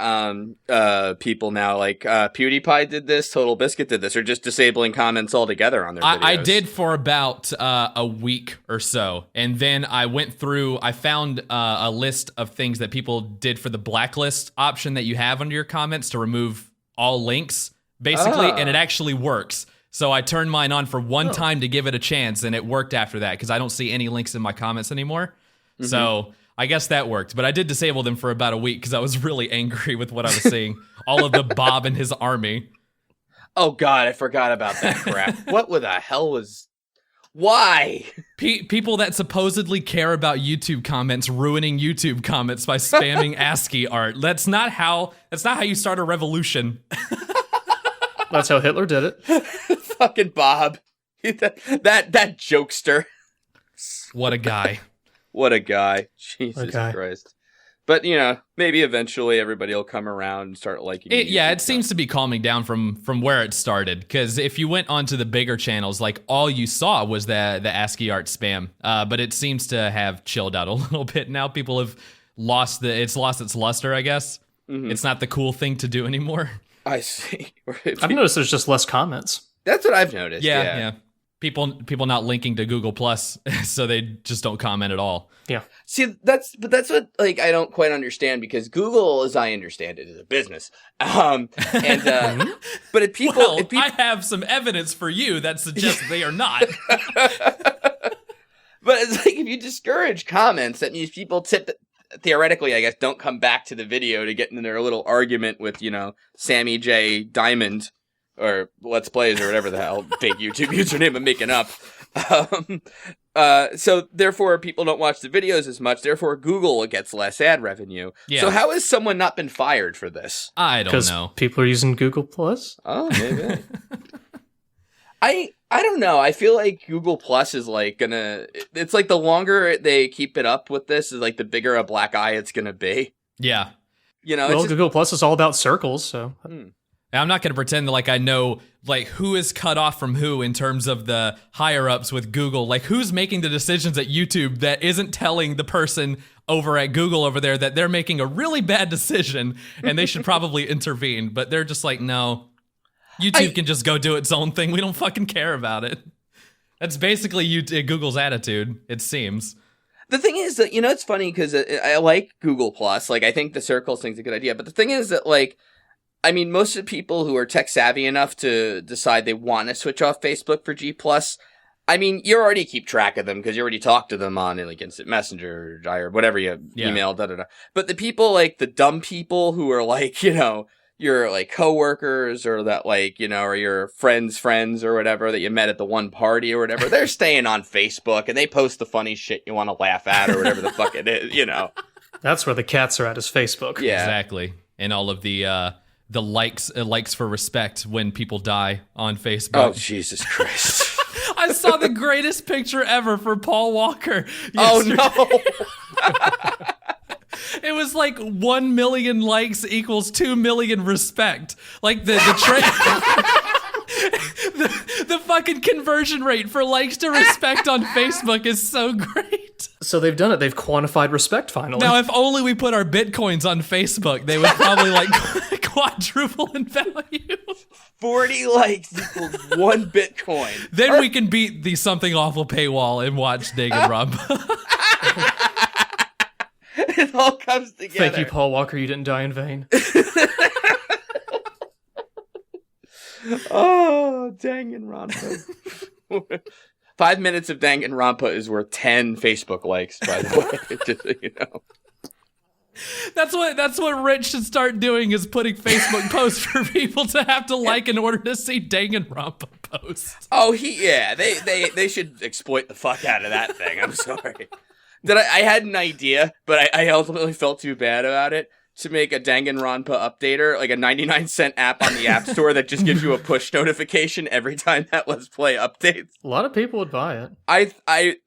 [SPEAKER 2] people now, like PewDiePie did this, Total Biscuit did this, or just disabling comments altogether on their videos.
[SPEAKER 3] I did for about a week or so, and then I went through, I found a list of things that people did for the blacklist option that you have under your comments to remove all links, basically, and it actually works. So I turned mine on for one time to give it a chance, and it worked after that, because I don't see any links in my comments anymore. Mm-hmm. So I guess that worked, but I did disable them for about a week because I was really angry with what I was seeing. All of the Bob and his army.
[SPEAKER 2] Oh God, I forgot about that crap. What the hell was... Why?
[SPEAKER 3] People that supposedly care about YouTube comments ruining YouTube comments by spamming ASCII art. That's not how you start a revolution.
[SPEAKER 1] That's how Hitler did it.
[SPEAKER 2] Fucking Bob. That jokester.
[SPEAKER 3] What a guy.
[SPEAKER 2] What a guy. Jesus Christ. But, maybe eventually everybody will come around and start liking it.
[SPEAKER 3] Yeah, it seems to be calming down from where it started. Because if you went onto the bigger channels, like, all you saw was the ASCII art spam. But it seems to have chilled out a little bit. Now people have lost its luster, I guess. Mm-hmm. It's not the cool thing to do anymore.
[SPEAKER 2] I see.
[SPEAKER 1] I've noticed there's just less comments.
[SPEAKER 2] That's what I've noticed.
[SPEAKER 3] Yeah. People not linking to Google Plus, so they just don't comment at all.
[SPEAKER 1] Yeah.
[SPEAKER 2] See, that's what I don't quite understand, because Google, as I understand it, is a business. But if people,
[SPEAKER 3] I have some evidence for you that suggests they are not.
[SPEAKER 2] But it's like, if you discourage comments, that means people theoretically, I guess, don't come back to the video to get into their little argument with, Sammy J. Diamond. Or Let's Plays, or whatever the hell fake YouTube username I'm making up. So therefore, people don't watch the videos as much. Therefore, Google gets less ad revenue. Yeah. So how has someone not been fired for this?
[SPEAKER 3] I don't know.
[SPEAKER 1] Because people are using Google Plus?
[SPEAKER 2] Oh, maybe. I don't know. I feel like Google Plus is it's like the longer they keep it up with this, is like the bigger a black eye it's gonna be.
[SPEAKER 3] Yeah.
[SPEAKER 1] Google Plus is all about circles, so...
[SPEAKER 3] I'm not going to pretend like I know like who is cut off from who in terms of the higher ups with Google. Like who's making the decisions at YouTube that isn't telling the person over at Google over there that they're making a really bad decision and they should probably intervene. But they're just like, no, YouTube can just go do its own thing. We don't fucking care about it. That's basically Google's attitude, it seems.
[SPEAKER 2] The thing is that, it's funny because I like Google Plus. Like, I think the Circles thing's a good idea. But the thing is that, like, I mean, most of the people who are tech savvy enough to decide they want to switch off Facebook for G Plus, I mean, you already keep track of them because you already talk to them on like Instant Messenger or whatever you email, da-da-da. But the people, like, the dumb people who are like, your like coworkers or that like, or your friends or whatever that you met at the one party or whatever, they're staying on Facebook and they post the funny shit you want to laugh at or whatever the fuck it is,
[SPEAKER 1] That's where the cats are at, is Facebook.
[SPEAKER 2] Yeah.
[SPEAKER 3] Exactly. And all of the likes for respect when people die on Facebook.
[SPEAKER 2] Oh, Jesus Christ.
[SPEAKER 3] I saw the greatest picture ever for Paul Walker yesterday.
[SPEAKER 2] Oh, no.
[SPEAKER 3] It was like 1 million likes equals 2 million respect. Like the fucking conversion rate for likes to respect on Facebook is so great.
[SPEAKER 1] So they've done it. They've quantified respect finally.
[SPEAKER 3] Now, if only we put our Bitcoins on Facebook, they would probably like quadruple in value.
[SPEAKER 2] 40 likes equals 1 Bitcoin.
[SPEAKER 3] Then we can beat the Something Awful paywall and watch Danganronpa.
[SPEAKER 2] It all comes together.
[SPEAKER 1] Thank you, Paul Walker. You didn't die in vain.
[SPEAKER 2] Oh, Danganronpa. 5 minutes of Danganronpa is worth 10 Facebook likes, by the way. Just so you know.
[SPEAKER 3] That's what Rich should start doing, is putting Facebook posts for people to have to like in order to see Danganronpa posts.
[SPEAKER 2] Oh, they should exploit the fuck out of that thing. I'm sorry. I had an idea, but I ultimately felt too bad about it, to make a Danganronpa updater, like a 99-cent app on the App Store that just gives you a push notification every time that Let's Play updates.
[SPEAKER 1] A lot of people would buy it.
[SPEAKER 2] I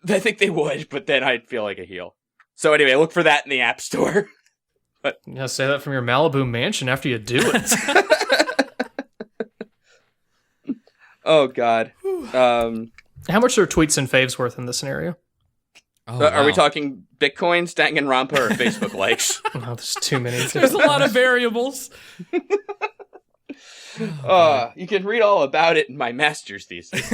[SPEAKER 2] think they would, but then I'd feel like a heel. So anyway, look for that in the App Store. But
[SPEAKER 1] you gotta say that from your Malibu mansion after you do it.
[SPEAKER 2] Oh, God.
[SPEAKER 1] How much are tweets and faves worth in this scenario?
[SPEAKER 3] Oh, wow.
[SPEAKER 2] Are we talking Bitcoins, Danganronpa, or Facebook likes?
[SPEAKER 1] Oh, there's too many.
[SPEAKER 3] There's a lot of variables.
[SPEAKER 2] You can read all about it in my master's thesis.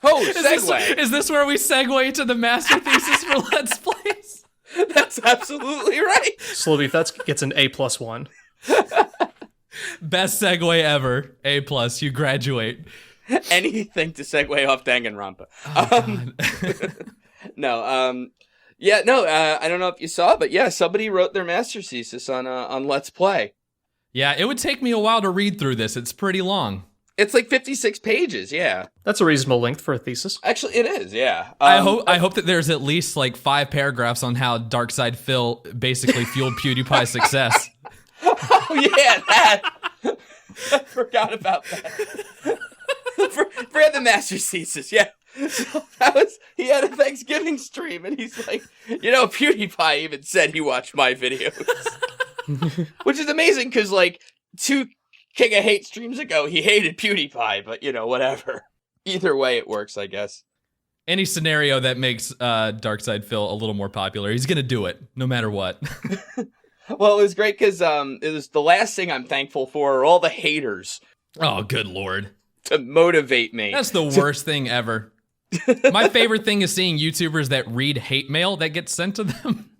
[SPEAKER 2] Oh, segue.
[SPEAKER 3] Is this where we segue to the master thesis for Let's Plays?
[SPEAKER 2] That's absolutely right.
[SPEAKER 1] Slowbeef, that gets an A+1.
[SPEAKER 3] Best segue ever. A+, you graduate.
[SPEAKER 2] Anything to segue off Danganronpa.
[SPEAKER 3] Oh,
[SPEAKER 2] I don't know if you saw, but yeah, somebody wrote their master's thesis on Let's Play.
[SPEAKER 3] Yeah, it would take me a while to read through this. It's pretty long.
[SPEAKER 2] It's like 56 pages, yeah.
[SPEAKER 1] That's a reasonable length for a thesis.
[SPEAKER 2] Actually, it is, yeah.
[SPEAKER 3] I hope that there's at least like 5 paragraphs on how Darkside Phil basically fueled PewDiePie's success.
[SPEAKER 2] Oh, yeah, that. I forgot about that. Forget the master's thesis, yeah. So he had a Thanksgiving stream, and he's like, PewDiePie even said he watched my videos. Which is amazing, because, like, 2 King of Hate streams ago, he hated PewDiePie, but, whatever. Either way, it works, I guess.
[SPEAKER 3] Any scenario that makes Darkside Phil a little more popular, he's gonna do it, no matter what.
[SPEAKER 2] Well, it was great, because it was the last thing I'm thankful for are all the haters.
[SPEAKER 3] Oh, good lord.
[SPEAKER 2] To motivate me.
[SPEAKER 3] That's the worst thing ever. My favorite thing is seeing YouTubers that read hate mail that gets sent to them.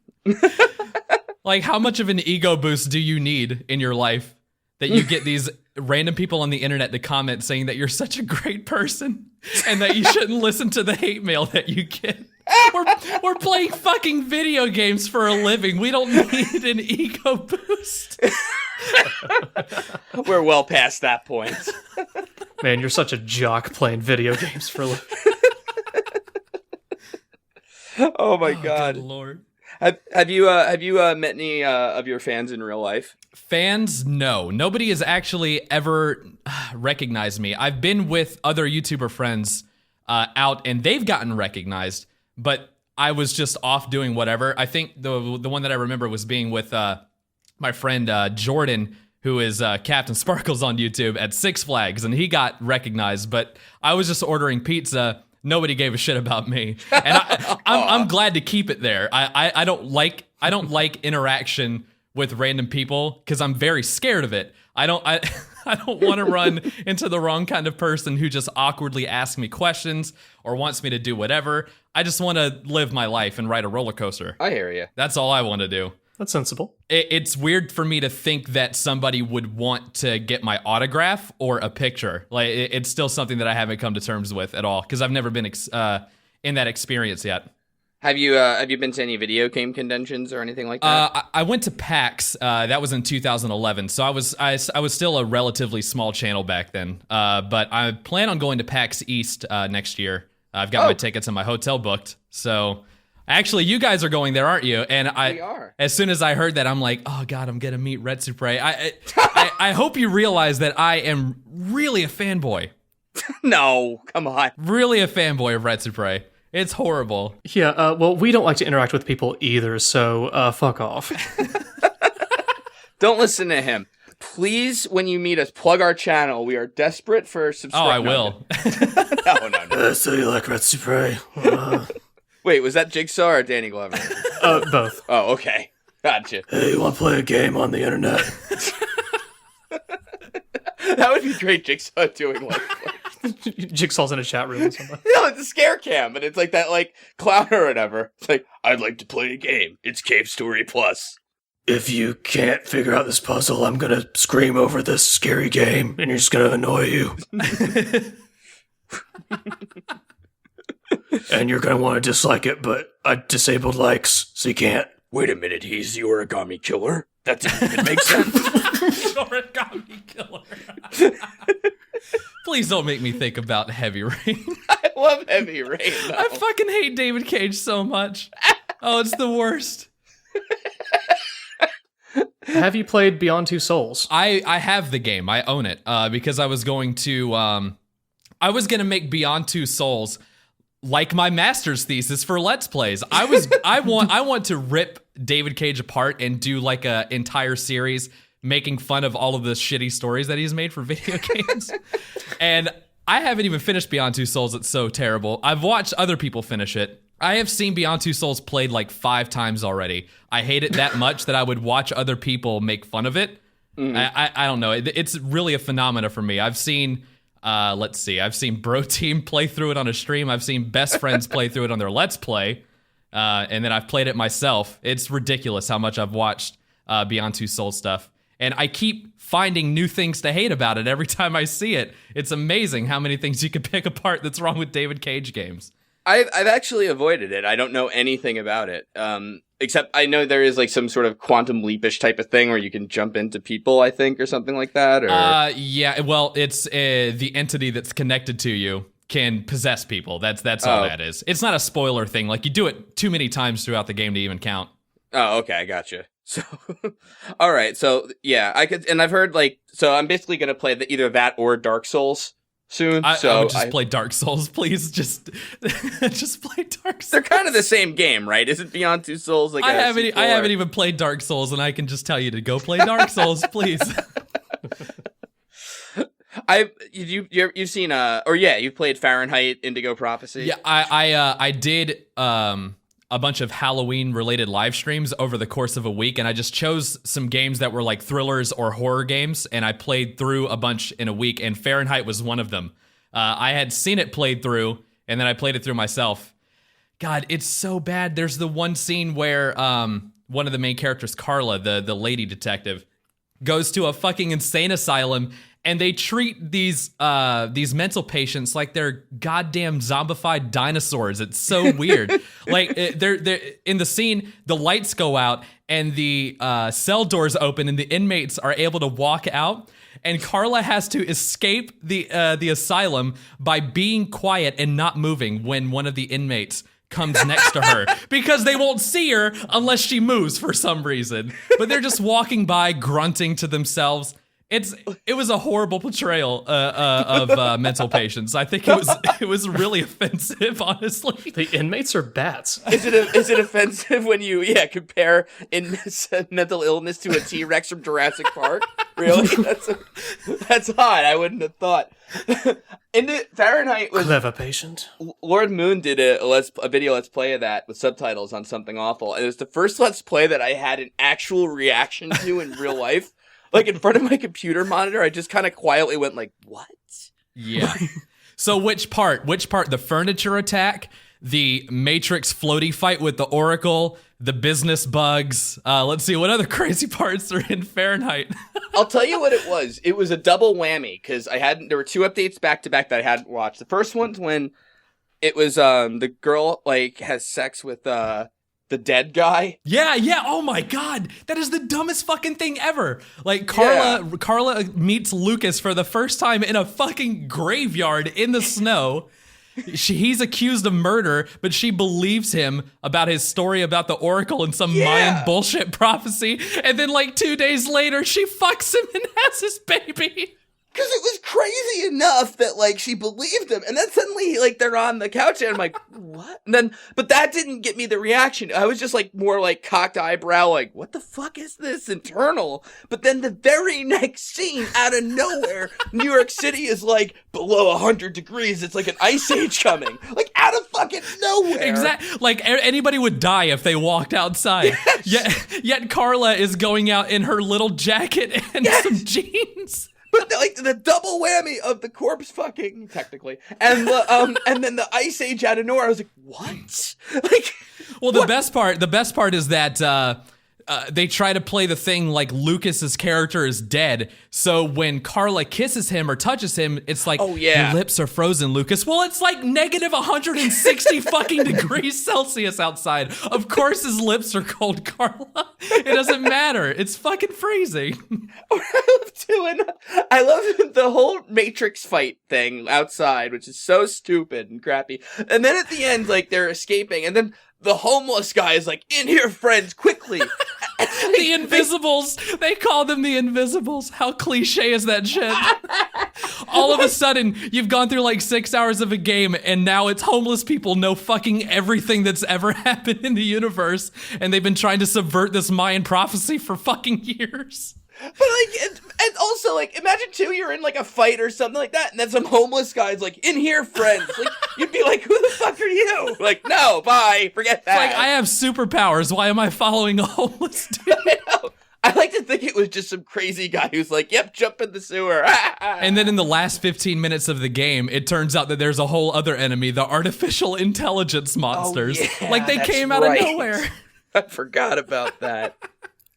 [SPEAKER 3] Like, how much of an ego boost do you need in your life that you get these random people on the internet to comment saying that you're such a great person and that you shouldn't listen to the hate mail that you get? We're playing fucking video games for a living. We don't need an ego boost.
[SPEAKER 2] We're well past that point.
[SPEAKER 1] Man, you're such a jock playing video games for a living.
[SPEAKER 2] Oh my God.
[SPEAKER 3] Good lord.
[SPEAKER 2] Have you met any of your fans in real life?
[SPEAKER 3] Fans, no. Nobody has actually ever recognized me. I've been with other YouTuber friends out, and they've gotten recognized, but I was just off doing whatever. I think the one that I remember was being with my friend Jordan, who is Captain Sparkles on YouTube at Six Flags, and he got recognized, but I was just ordering pizza. Nobody gave a shit about me, and I'm glad to keep it there. I don't like interaction with random people because I'm very scared of it. I don't want to run into the wrong kind of person who just awkwardly asks me questions or wants me to do whatever. I just want to live my life and ride a roller coaster.
[SPEAKER 2] I hear you.
[SPEAKER 3] That's all I want to do.
[SPEAKER 1] That's sensible.
[SPEAKER 3] It's weird for me to think that somebody would want to get my autograph or a picture. Like, it's still something that I haven't come to terms with at all because I've never been in that experience yet.
[SPEAKER 2] Have you been to any video game conventions or anything like that?
[SPEAKER 3] I went to PAX. That was in 2011. So I was still a relatively small channel back then. But I plan on going to PAX East next year. I've got my tickets and my hotel booked. So actually, you guys are going there, aren't you? And
[SPEAKER 2] We are.
[SPEAKER 3] As soon as I heard that, I'm like, oh God, I'm gonna meet Retsupurae. I hope you realize that I am really a fanboy.
[SPEAKER 2] No, come on.
[SPEAKER 3] Really a fanboy of Retsupurae. It's horrible.
[SPEAKER 1] Yeah, well, we don't like to interact with people either, so fuck off.
[SPEAKER 2] Don't listen to him. Please, when you meet us, plug our channel. We are desperate for subscribers.
[SPEAKER 3] Oh, I will.
[SPEAKER 2] No.
[SPEAKER 1] So you like Retsutalk?
[SPEAKER 2] Wait, was that Jigsaw or Danny Glover?
[SPEAKER 1] Both.
[SPEAKER 2] Oh, okay. Gotcha.
[SPEAKER 1] Hey, you want to play a game on the internet?
[SPEAKER 2] That would be great, Jigsaw doing like
[SPEAKER 1] Jigsaw's in a chat room or something.
[SPEAKER 2] no, it's a scare cam, but it's like that like clown or whatever. It's like, I'd like to play a game. It's Cave Story Plus.
[SPEAKER 1] If you can't figure out this puzzle, I'm gonna scream over this scary game, and you're just gonna annoy you. And you're gonna want to dislike it, but I disabled likes, so you can't.
[SPEAKER 2] Wait a minute, he's the origami killer? That didn't even make sense.
[SPEAKER 3] Origami killer. Please don't make me think about Heavy Rain.
[SPEAKER 2] I love Heavy Rain, though.
[SPEAKER 3] I fucking hate David Cage so much. Oh, it's the worst.
[SPEAKER 1] Have you played Beyond Two Souls?
[SPEAKER 3] I have the game. I own it because I was going to make Beyond Two Souls like my master's thesis for Let's Plays. I want to rip David Cage apart and do like a entire series making fun of all of the shitty stories that he's made for video games. And I haven't even finished Beyond Two Souls. It's so terrible. I've watched other people finish it. I have seen Beyond Two Souls played like 5 times already. I hate it that much that I would watch other people make fun of it. Mm-hmm. I don't know. It's really a phenomena for me. I've seen, I've seen Bro Team play through it on a stream. I've seen best friends play through it on their Let's Play. And then I've played it myself. It's ridiculous how much I've watched Beyond Two Souls stuff. And I keep finding new things to hate about it every time I see it. It's amazing how many things you can pick apart that's wrong with David Cage games.
[SPEAKER 2] I've actually avoided it. I don't know anything about it. Except I know there is like some sort of quantum leapish type of thing where you can jump into people, I think, or something like that. Or
[SPEAKER 3] yeah, well, it's the entity that's connected to you can possess people. That's all that is. It's not a spoiler thing. Like, you do it too many times throughout the game to even count.
[SPEAKER 2] Oh, okay, I gotcha. So, all right. So, yeah, I've heard so I'm basically gonna play either that or Dark Souls soon.
[SPEAKER 3] I would just play Dark Souls, please. Just play Dark Souls.
[SPEAKER 2] They're kind of the same game, right? Isn't Beyond Two Souls like?
[SPEAKER 3] I haven't even played Dark Souls, and I can just tell you to go play Dark Souls, please.
[SPEAKER 2] You've seen you've played Fahrenheit Indigo Prophecy.
[SPEAKER 3] Yeah, I did a bunch of Halloween related live streams over the course of a week, and I just chose some games that were like thrillers or horror games, and I played through a bunch in a week, and Fahrenheit was one of them. I had seen it played through, and then I played it through myself. God, it's so bad. There's the one scene where one of the main characters, Carla, the lady detective, goes to a fucking insane asylum, and they treat these mental patients like they're goddamn zombified dinosaurs. It's so weird. Like, they're in the scene, the lights go out and the cell doors open, and the inmates are able to walk out. And Carla has to escape the asylum by being quiet and not moving when one of the inmates comes next to her, because they won't see her unless she moves for some reason. But they're just walking by, grunting to themselves. It was a horrible portrayal of mental patients. I think it was really offensive, honestly.
[SPEAKER 1] The inmates are bats.
[SPEAKER 2] Is it offensive when you compare mental illness to a T-Rex from Jurassic Park? Really? That's odd. I wouldn't have thought. Fahrenheit was
[SPEAKER 1] clever patient.
[SPEAKER 2] Lord Moon did a video let's play of that with subtitles on Something Awful, and it was the first let's play that I had an actual reaction to in real life. Like, in front of my computer monitor, I just kind of quietly went like, what?
[SPEAKER 3] Yeah. So which part? The furniture attack, the Matrix floaty fight with the Oracle, the business bugs. Let's see, what other crazy parts are in Fahrenheit?
[SPEAKER 2] I'll tell you what it was. It was a double whammy, because there were 2 updates back-to-back that I hadn't watched. The first one's when it was the girl, like, has sex with the dead guy.
[SPEAKER 3] Yeah. Oh my God. That is the dumbest fucking thing ever. Like Carla meets Lucas for the first time in a fucking graveyard in the snow. He's accused of murder, but she believes him about his story about the Oracle and some Mayan bullshit prophecy. And then like 2 days later, she fucks him and has his baby.
[SPEAKER 2] Because it was crazy enough that, like, she believed him. And then suddenly, like, they're on the couch and I'm like, what? And then, but that didn't get me the reaction. I was just, like, more, like, cocked eyebrow, like, what the fuck is this internal? But then the very next scene, out of nowhere, New York City is, like, below 100 degrees. It's like an ice age coming. Like, out of fucking nowhere.
[SPEAKER 3] Exactly. Like, anybody would die if they walked outside.
[SPEAKER 2] Yes.
[SPEAKER 3] Yet Carla is going out in her little jacket and some jeans.
[SPEAKER 2] But like the double whammy of the corpse fucking, technically, and then the ice age out of nowhere, I was like, what? Like,
[SPEAKER 3] well, the best part is that they try to play the thing like Lucas's character is dead. So when Carla kisses him or touches him, it's like, your lips are frozen, Lucas. Well, it's like negative 160 fucking degrees Celsius outside. Of course his lips are cold, Carla. It doesn't matter. It's fucking freezing.
[SPEAKER 2] I love the whole Matrix fight thing outside, which is so stupid and crappy. And then at the end, like, they're escaping, and then the homeless guy is like, in here, friends, quickly.
[SPEAKER 3] The Invisibles. They call them the Invisibles. How cliche is that shit? All of a sudden, you've gone through like 6 hours of a game, and now it's homeless people know fucking everything that's ever happened in the universe, and they've been trying to subvert this Mayan prophecy for fucking years.
[SPEAKER 2] But like, and also like, imagine too, you're in like a fight or something like that, and then some homeless guy's like, "In here, friends." Like, you'd be like, "Who the fuck are you?" Like, no, bye, forget that.
[SPEAKER 3] It's like, I have superpowers. Why am I following a homeless dude?
[SPEAKER 2] I know. I like to think it was just some crazy guy who's like, "Yep, jump in the sewer."
[SPEAKER 3] And then in the last 15 minutes of the game, it turns out that there's a whole other enemy, the artificial intelligence monsters. Like, they came out of nowhere.
[SPEAKER 2] I forgot about that.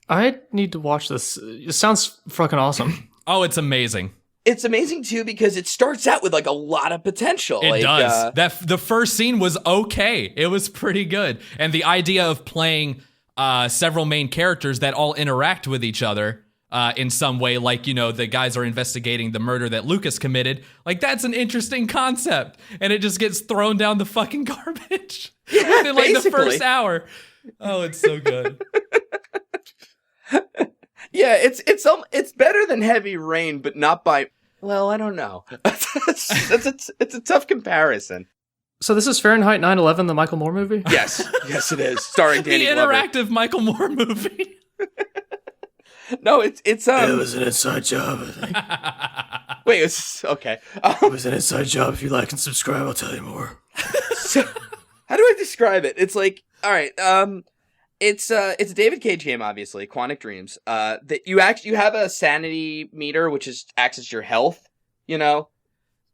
[SPEAKER 1] I need to watch this. It sounds fucking awesome.
[SPEAKER 3] Oh, it's amazing.
[SPEAKER 2] It's amazing too because it starts out with like a lot of potential.
[SPEAKER 3] It
[SPEAKER 2] like,
[SPEAKER 3] does. The first scene was okay. It was pretty good. And the idea of playing several main characters that all interact with each other in some way, like, you know, the guys are investigating the murder that Lucas committed. Like, that's an interesting concept. And it just gets thrown down the fucking garbage within like the first hour. Oh, it's so good.
[SPEAKER 2] Yeah, it's better than Heavy Rain, but not by. Well, I don't know. It's a tough comparison.
[SPEAKER 1] So this is Fahrenheit 9/11, the Michael Moore movie?
[SPEAKER 2] Yes, it is, starring Danny
[SPEAKER 3] the
[SPEAKER 2] Glover.
[SPEAKER 3] interactive Michael Moore movie.
[SPEAKER 2] No, it's
[SPEAKER 1] It was an inside job, I think.
[SPEAKER 2] Wait, it's okay.
[SPEAKER 1] It was an inside job. If you like and subscribe, I'll tell you more.
[SPEAKER 2] So, how do I describe it? It's like, all right, it's a David Cage game, obviously, Quantic Dreams. That you have a sanity meter, which acts as your health, you know,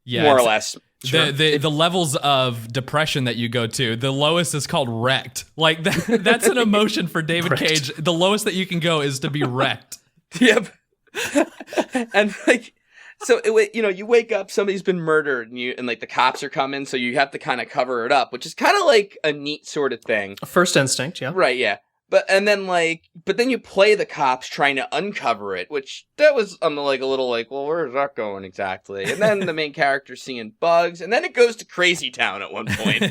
[SPEAKER 2] more or less.
[SPEAKER 3] Sure. The levels of depression that you go to, the lowest is called wrecked. Like that's an emotion for David Cage. The lowest that you can go is to be wrecked.
[SPEAKER 2] Yep. And like, so you wake up, somebody's been murdered, and like the cops are coming, so you have to kind of cover it up, which is kind of like a neat sort of thing.
[SPEAKER 1] First instinct, yeah.
[SPEAKER 2] Right, yeah. But then you play the cops trying to uncover it, which that was like a little like, well, where's that going exactly? And then the main character's seeing bugs, and then it goes to Crazy Town at one point.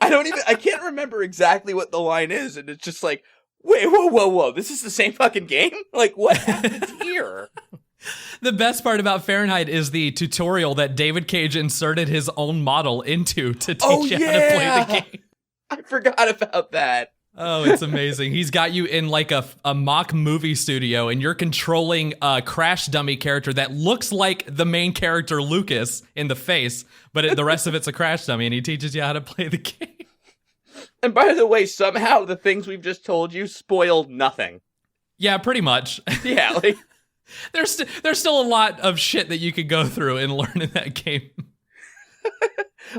[SPEAKER 2] I can't remember exactly what the line is, and it's just like, wait, whoa, this is the same fucking game? Like, what happened here?
[SPEAKER 3] The best part about Fahrenheit is the tutorial that David Cage inserted his own model into to teach you how to play the game.
[SPEAKER 2] I forgot about that.
[SPEAKER 3] Oh, it's amazing. He's got you in like a mock movie studio, and you're controlling a crash dummy character that looks like the main character, Lucas, in the face, but the rest of it's a crash dummy, and he teaches you how to play the game.
[SPEAKER 2] And by the way, somehow the things we've just told you spoiled nothing.
[SPEAKER 3] Yeah, pretty much.
[SPEAKER 2] Yeah, like...
[SPEAKER 3] There's still a lot of shit that you could go through and learn in that game.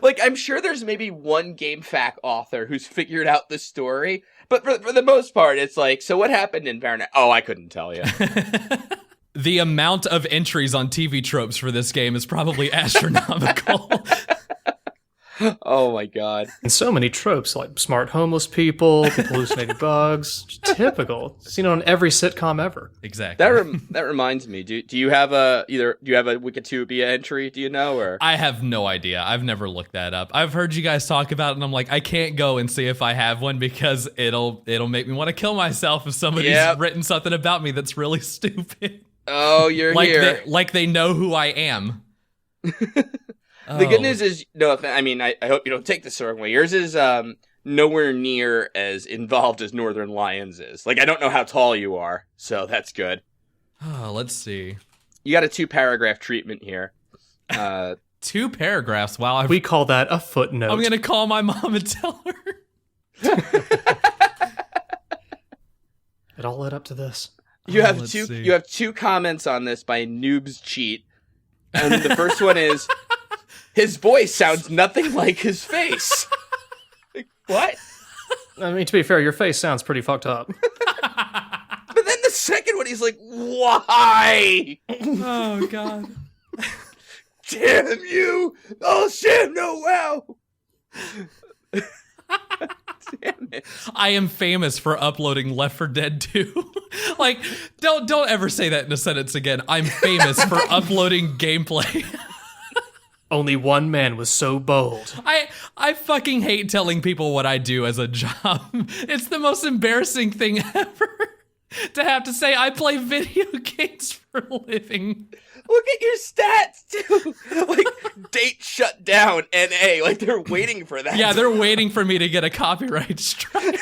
[SPEAKER 2] Like, I'm sure there's maybe one GameFAQ author who's figured out the story, but for the most part, it's like, so what happened in Fahrenheit? Oh, I couldn't tell you.
[SPEAKER 3] The amount of entries on TV tropes for this game is probably astronomical.
[SPEAKER 2] Oh my god.
[SPEAKER 1] And so many tropes, like smart homeless people hallucinating bugs. Typical. Seen on every sitcom ever.
[SPEAKER 3] Exactly.
[SPEAKER 2] That reminds me. Do you have a Wikitubia entry? Do you know, or
[SPEAKER 3] I have no idea. I've never looked that up. I've heard you guys talk about it, and I'm like, I can't go and see if I have one because it'll make me want to kill myself if somebody's written something about me that's really stupid.
[SPEAKER 2] Oh, you're here.
[SPEAKER 3] Like they know who I am.
[SPEAKER 2] The good news is, I hope you don't take this the wrong way. Yours is nowhere near as involved as Northern Lions is. Like, I don't know how tall you are, so that's good.
[SPEAKER 3] Oh, let's see.
[SPEAKER 2] You got a 2-paragraph treatment here.
[SPEAKER 3] 2 paragraphs? Wow.
[SPEAKER 1] We call that a footnote.
[SPEAKER 3] I'm going to call my mom and tell her.
[SPEAKER 1] It all led up to this.
[SPEAKER 2] You have 2 comments on this by Noobs Cheat. And the first one is, his voice sounds nothing like his face. Like, what?
[SPEAKER 1] I mean, to be fair, your face sounds pretty fucked up.
[SPEAKER 2] But then the second one, he's like, why?
[SPEAKER 3] Oh, God.
[SPEAKER 2] Damn you! AllShamNoWow! Damn it.
[SPEAKER 3] I am famous for uploading Left 4 Dead 2. Like, don't ever say that in a sentence again. I'm famous for uploading gameplay.
[SPEAKER 1] Only one man was so bold.
[SPEAKER 3] I fucking hate telling people what I do as a job. It's the most embarrassing thing ever to have to say I play video games for a living.
[SPEAKER 2] Look at your stats, too. Like, date shut down, NA. Like, they're waiting for that.
[SPEAKER 3] Yeah, they're waiting for me to get a copyright strike.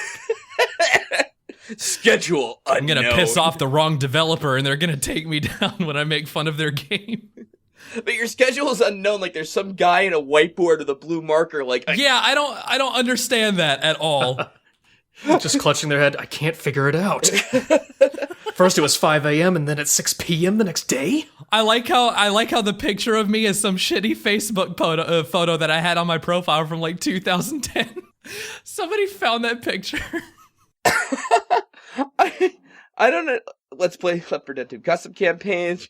[SPEAKER 2] Schedule unknown.
[SPEAKER 3] I'm going to piss off the wrong developer, and they're going to take me down when I make fun of their game.
[SPEAKER 2] But your schedule is unknown. Like, there's some guy in a whiteboard with a blue marker. Like,
[SPEAKER 3] yeah, I don't understand that at all.
[SPEAKER 1] Just clutching their head. I can't figure it out. First it was 5 a.m. and then at 6 p.m. the next day.
[SPEAKER 3] I like how the picture of me is some shitty Facebook photo that I had on my profile from like 2010. Somebody found that picture.
[SPEAKER 2] I don't know. Let's play Left 4 Dead 2 custom campaigns.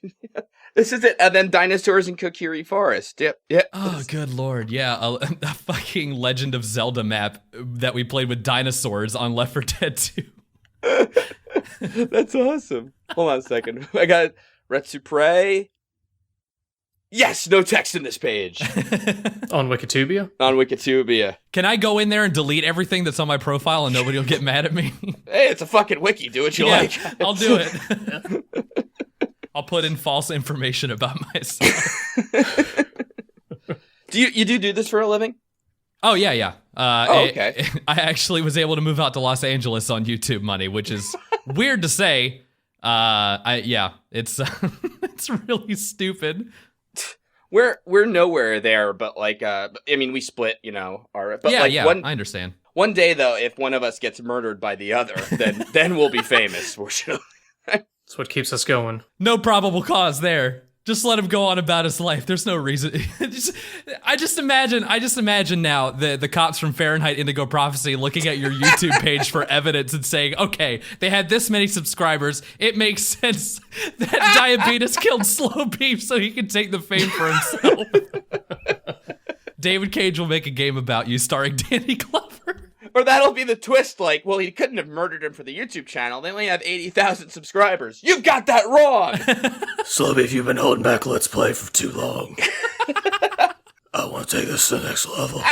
[SPEAKER 2] This is it. And then dinosaurs in Kokiri Forest. Yep.
[SPEAKER 3] Oh, good lord. Yeah, a fucking Legend of Zelda map that we played with dinosaurs on Left 4 Dead 2.
[SPEAKER 2] That's awesome. Hold on a second. I got retsupurae. Yes, no text in this page.
[SPEAKER 1] On Wikitubia?
[SPEAKER 2] On Wikitubia.
[SPEAKER 3] Can I go in there and delete everything that's on my profile and nobody will get mad at me?
[SPEAKER 2] Hey, it's a fucking wiki. Do what you like.
[SPEAKER 3] I'll do it. I'll put in false information about myself.
[SPEAKER 2] Do you do this for a living?
[SPEAKER 3] Oh, yeah.
[SPEAKER 2] Okay.
[SPEAKER 3] I actually was able to move out to Los Angeles on YouTube money, which is weird to say. It's it's really stupid.
[SPEAKER 2] We're nowhere there, but like, I mean, we split, our. But
[SPEAKER 3] I understand.
[SPEAKER 2] One day, though, if one of us gets murdered by the other, then we'll be famous, fortunately.
[SPEAKER 1] That's what keeps us going.
[SPEAKER 3] No probable cause there. Just let him go on about his life. There's no reason. I just imagine now the cops from Fahrenheit Indigo Prophecy looking at your YouTube page for evidence and saying, okay, they had this many subscribers. It makes sense that diabetes killed Slow Beef so he can take the fame for himself. David Cage will make a game about you starring Danny Glover.
[SPEAKER 2] Or that'll be the twist, like, well, he couldn't have murdered him for the YouTube channel. They only have 80,000 subscribers. You've got that wrong!
[SPEAKER 1] Slowby, if you've been holding back Let's Play for too long, I want to take this to the next level.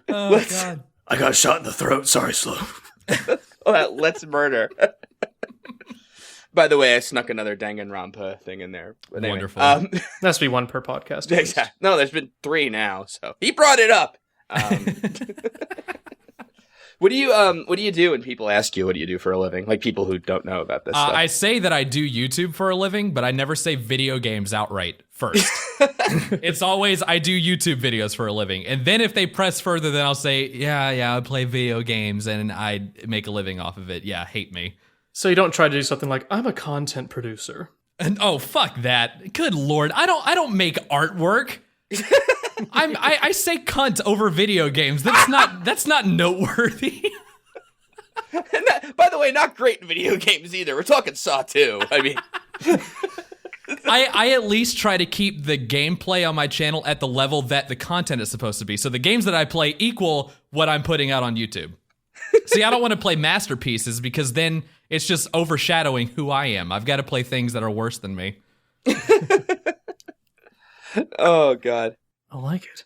[SPEAKER 3] God.
[SPEAKER 1] I got shot in the throat. Sorry, Slow.
[SPEAKER 2] Let's murder. By the way, I snuck another Danganronpa thing in there. But anyway,
[SPEAKER 3] Wonderful.
[SPEAKER 1] There has to be one per podcast.
[SPEAKER 2] Exactly. No, there's been 3 now, so he brought it up. What do you do when people ask you what do you do for a living? Like people who don't know about this stuff.
[SPEAKER 3] I say that I do YouTube for a living, but I never say video games outright first. It's always I do YouTube videos for a living. And then if they press further, then I'll say, yeah, I play video games and I make a living off of it. Yeah, hate me.
[SPEAKER 1] So you don't try to do something like, I'm a content producer.
[SPEAKER 3] And oh, fuck that. Good Lord. I don't make artwork. I say cunt over video games. That's not noteworthy.
[SPEAKER 2] And that, by the way, not great video games either. We're talking Saw 2. I mean,
[SPEAKER 3] I at least try to keep the gameplay on my channel at the level that the content is supposed to be. So the games that I play equal what I'm putting out on YouTube. See, I don't want to play masterpieces because then it's just overshadowing who I am. I've got to play things that are worse than me.
[SPEAKER 2] Oh God.
[SPEAKER 1] I like it.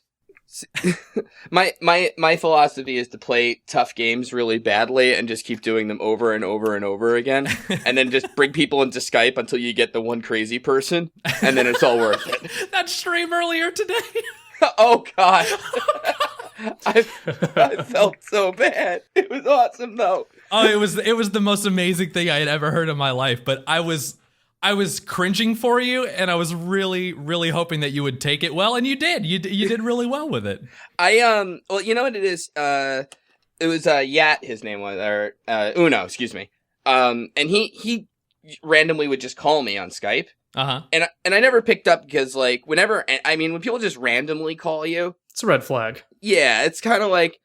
[SPEAKER 2] My philosophy is to play tough games really badly and just keep doing them over and over and over again, and then just bring people into Skype until you get the one crazy person, and then it's all worth it.
[SPEAKER 3] That stream earlier today.
[SPEAKER 2] Oh God. I felt so bad. It was awesome though.
[SPEAKER 3] Oh, it was the most amazing thing I had ever heard in my life. But I was cringing for you, and I was really, really hoping that you would take it well, and you did. You did really well with it.
[SPEAKER 2] Well, you know what it is? It was Yat, his name was, or Uno, excuse me. And he randomly would just call me on Skype.
[SPEAKER 3] Uh-huh.
[SPEAKER 2] And I never picked up because, like, when people just randomly call you,
[SPEAKER 1] It's a red flag.
[SPEAKER 2] yeah, it's kind of like,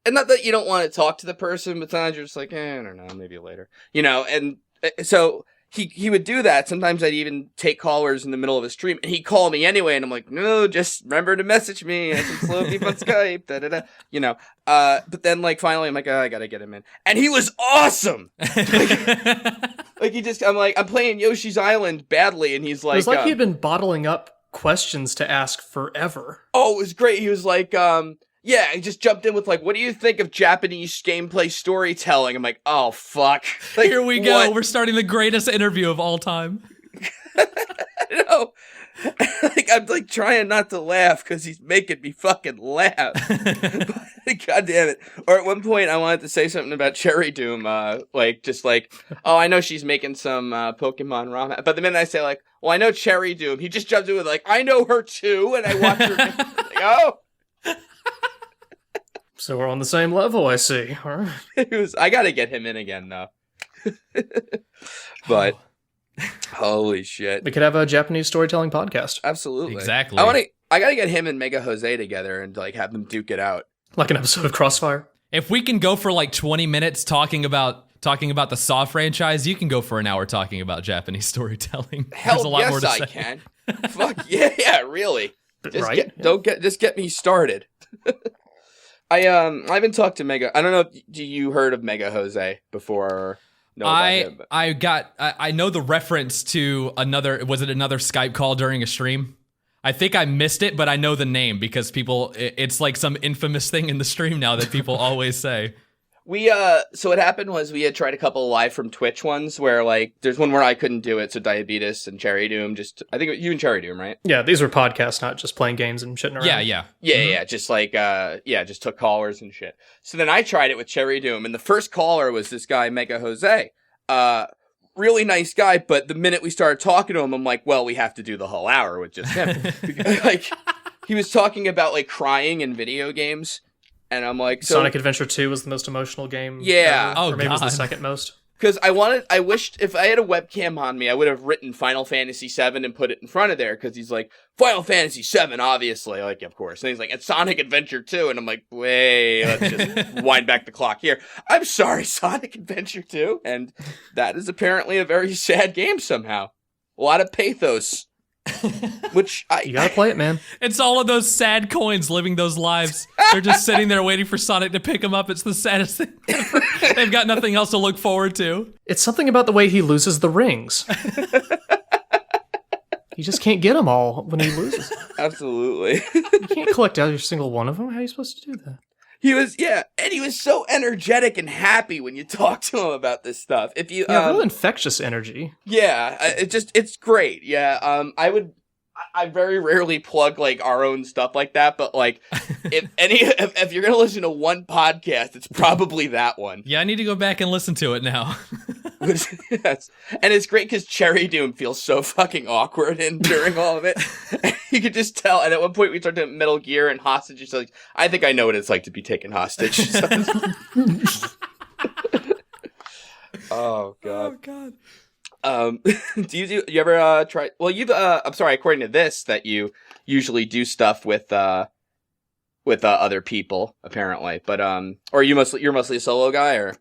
[SPEAKER 2] and not that you don't want to talk to the person, but sometimes you're just like, I don't know, maybe later, and so he would do that. Sometimes I'd even take callers in the middle of a stream, and he'd call me anyway, and I'm like, no, just remember to message me. I can slow keep on Skype, but then, like, finally, I'm like, oh, I gotta get him in. And he was awesome! I'm playing Yoshi's Island badly, and he's like...
[SPEAKER 1] It was like he'd been bottling up questions to ask forever.
[SPEAKER 2] Oh, it was great. He was like, yeah, he just jumped in with, like, what do you think of Japanese gameplay storytelling? I'm like, oh, fuck. Like,
[SPEAKER 3] Here we go.
[SPEAKER 2] what?
[SPEAKER 3] We're starting the greatest interview of all time.
[SPEAKER 2] I know. Like, I'm, like, trying not to laugh because he's making me fucking laugh. God damn it. Or at one point, I wanted to say something about Cherry Doom, oh, I know she's making some Pokemon ramen. But the minute I say, like, well, I know Cherry Doom, he just jumps in with, like, I know her too, and I watch her. Like, oh.
[SPEAKER 1] So we're on the same level, I see. All right.
[SPEAKER 2] I gotta get him in again, though. But, holy shit.
[SPEAKER 1] We could have a Japanese storytelling podcast.
[SPEAKER 2] Absolutely.
[SPEAKER 3] Exactly.
[SPEAKER 2] I gotta get him and Mega Jose together and, like, have them duke it out.
[SPEAKER 1] Like an episode of Crossfire.
[SPEAKER 3] If we can go for like 20 minutes talking about the Saw franchise, you can go for an hour talking about Japanese storytelling.
[SPEAKER 2] Hell,
[SPEAKER 3] There's a lot
[SPEAKER 2] yes,
[SPEAKER 3] more to
[SPEAKER 2] I
[SPEAKER 3] say.
[SPEAKER 2] can. Fuck yeah, really. Just
[SPEAKER 1] Right?
[SPEAKER 2] Just get me started. I haven't talked to Mega. I don't know. Do you heard of Mega Jose before? Or know about him?
[SPEAKER 3] I know the reference to another Skype call during a stream. I think I missed it, but I know the name because it's like some infamous thing in the stream now that people always say.
[SPEAKER 2] So what happened was we had tried a couple live from Twitch ones where, like, there's one where I couldn't do it, so Diabetes and Cherry Doom I think you and Cherry Doom, right?
[SPEAKER 1] Yeah, these were podcasts, not just playing games and shitting around.
[SPEAKER 3] Yeah.
[SPEAKER 2] Yeah, just like, just took callers and shit. So then I tried it with Cherry Doom, and the first caller was this guy, Mega Jose. Really nice guy, but the minute we started talking to him, I'm like, well, we have to do the whole hour with just him. Because, like, he was talking about, like, crying in video games, and I'm like...
[SPEAKER 1] Sonic Adventure 2 was the most emotional game.
[SPEAKER 2] Yeah.
[SPEAKER 1] Ever, or maybe it was the second most.
[SPEAKER 2] Because I wished if I had a webcam on me, I would have written Final Fantasy VII and put it in front of there, because he's like, Final Fantasy VII, obviously, like, of course. And he's like, it's Sonic Adventure 2, and I'm like, wait, let's just wind back the clock here. I'm sorry, Sonic Adventure 2, and that is apparently a very sad game somehow. A lot of pathos. Which
[SPEAKER 1] you gotta play it, man.
[SPEAKER 3] It's all of those sad coins living those lives. They're just sitting there waiting for Sonic to pick them up. It's the saddest thing ever. They've got nothing else to look forward to.
[SPEAKER 1] It's something about the way he loses the rings. You just can't get them all when he loses.
[SPEAKER 2] Absolutely.
[SPEAKER 1] You can't collect every single one of them. How are you supposed to do that?
[SPEAKER 2] He was, and he was so energetic and happy when you talk to him about this stuff. If you,
[SPEAKER 1] real infectious energy.
[SPEAKER 2] Yeah, it's great. Yeah, I very rarely plug like our own stuff like that, but like if you're gonna listen to one podcast, it's probably that one.
[SPEAKER 3] Yeah, I need to go back and listen to it now.
[SPEAKER 2] Yes. And it's great because Cherry Doom feels so fucking awkward during all of it. You could just tell. And at one point we started Metal Gear and hostages. So like, I think I know what it's like to be taken hostage. So. Oh god. Do you ever try? Well, I'm sorry. According to this, that you usually do stuff with other people, apparently. But or you're mostly a solo guy, or?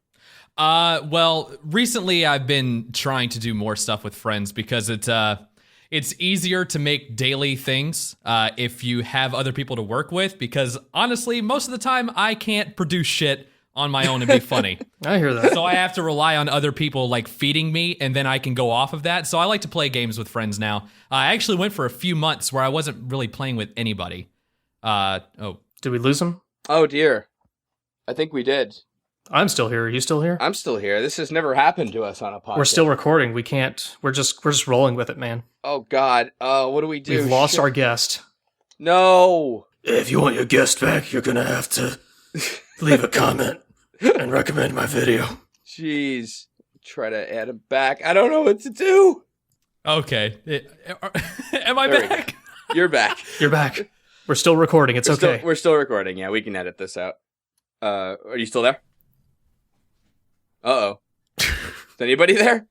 [SPEAKER 3] Well, recently I've been trying to do more stuff with friends because it's easier to make daily things if you have other people to work with. Because honestly, most of the time I can't produce shit on my own and be funny.
[SPEAKER 1] I hear that.
[SPEAKER 3] So I have to rely on other people like feeding me, and then I can go off of that. So I like to play games with friends now. I actually went for a few months where I wasn't really playing with anybody.
[SPEAKER 1] Did we lose him?
[SPEAKER 2] Oh dear, I think we did.
[SPEAKER 1] I'm still here. Are you still here?
[SPEAKER 2] I'm still here. This has never happened to us on a podcast.
[SPEAKER 1] We're still recording. We can't. We're just rolling with it, man.
[SPEAKER 2] Oh God. What do we do?
[SPEAKER 1] We've lost our guest.
[SPEAKER 2] No.
[SPEAKER 1] If you want your guest back, you're gonna have to leave a comment and recommend my video.
[SPEAKER 2] Jeez. Try to add him back. I don't know what to do.
[SPEAKER 3] Okay. Am I
[SPEAKER 2] There
[SPEAKER 3] back?
[SPEAKER 2] You're back.
[SPEAKER 1] You're back. We're still recording. It's okay.
[SPEAKER 2] We're still recording. Yeah, we can edit this out. Are you still there? Uh-oh. Is anybody there?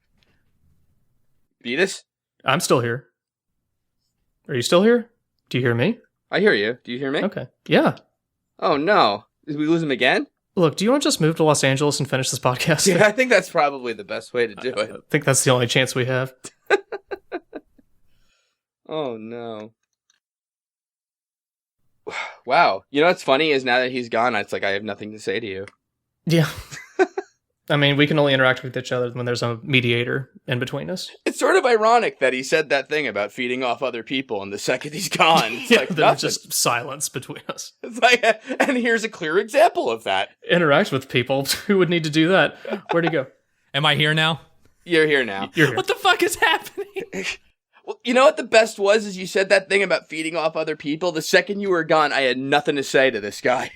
[SPEAKER 2] Beatus?
[SPEAKER 1] I'm still here. Are you still here? Do you hear me?
[SPEAKER 2] I hear you. Do you hear me?
[SPEAKER 1] Okay. Yeah.
[SPEAKER 2] Oh, no. Did we lose him again?
[SPEAKER 1] Look, do you want to just move to Los Angeles and finish this podcast?
[SPEAKER 2] Yeah, I think that's probably the best way to do it.
[SPEAKER 1] I think that's the only chance we have.
[SPEAKER 2] Oh, no. Wow. You know what's funny is now that he's gone, it's like I have nothing to say to you.
[SPEAKER 1] Yeah. I mean, we can only interact with each other when there's a mediator in between us.
[SPEAKER 2] It's sort of ironic that he said that thing about feeding off other people, and the second he's gone, it's like
[SPEAKER 1] there's just silence between us.
[SPEAKER 2] It's like, and here's a clear example of that.
[SPEAKER 1] Interact with people. Who would need to do that? Where'd he go?
[SPEAKER 3] Am I here now?
[SPEAKER 2] You're here now.
[SPEAKER 1] You're here.
[SPEAKER 3] What the fuck is happening?
[SPEAKER 2] Well, you know what the best was is you said that thing about feeding off other people. The second you were gone, I had nothing to say to this guy.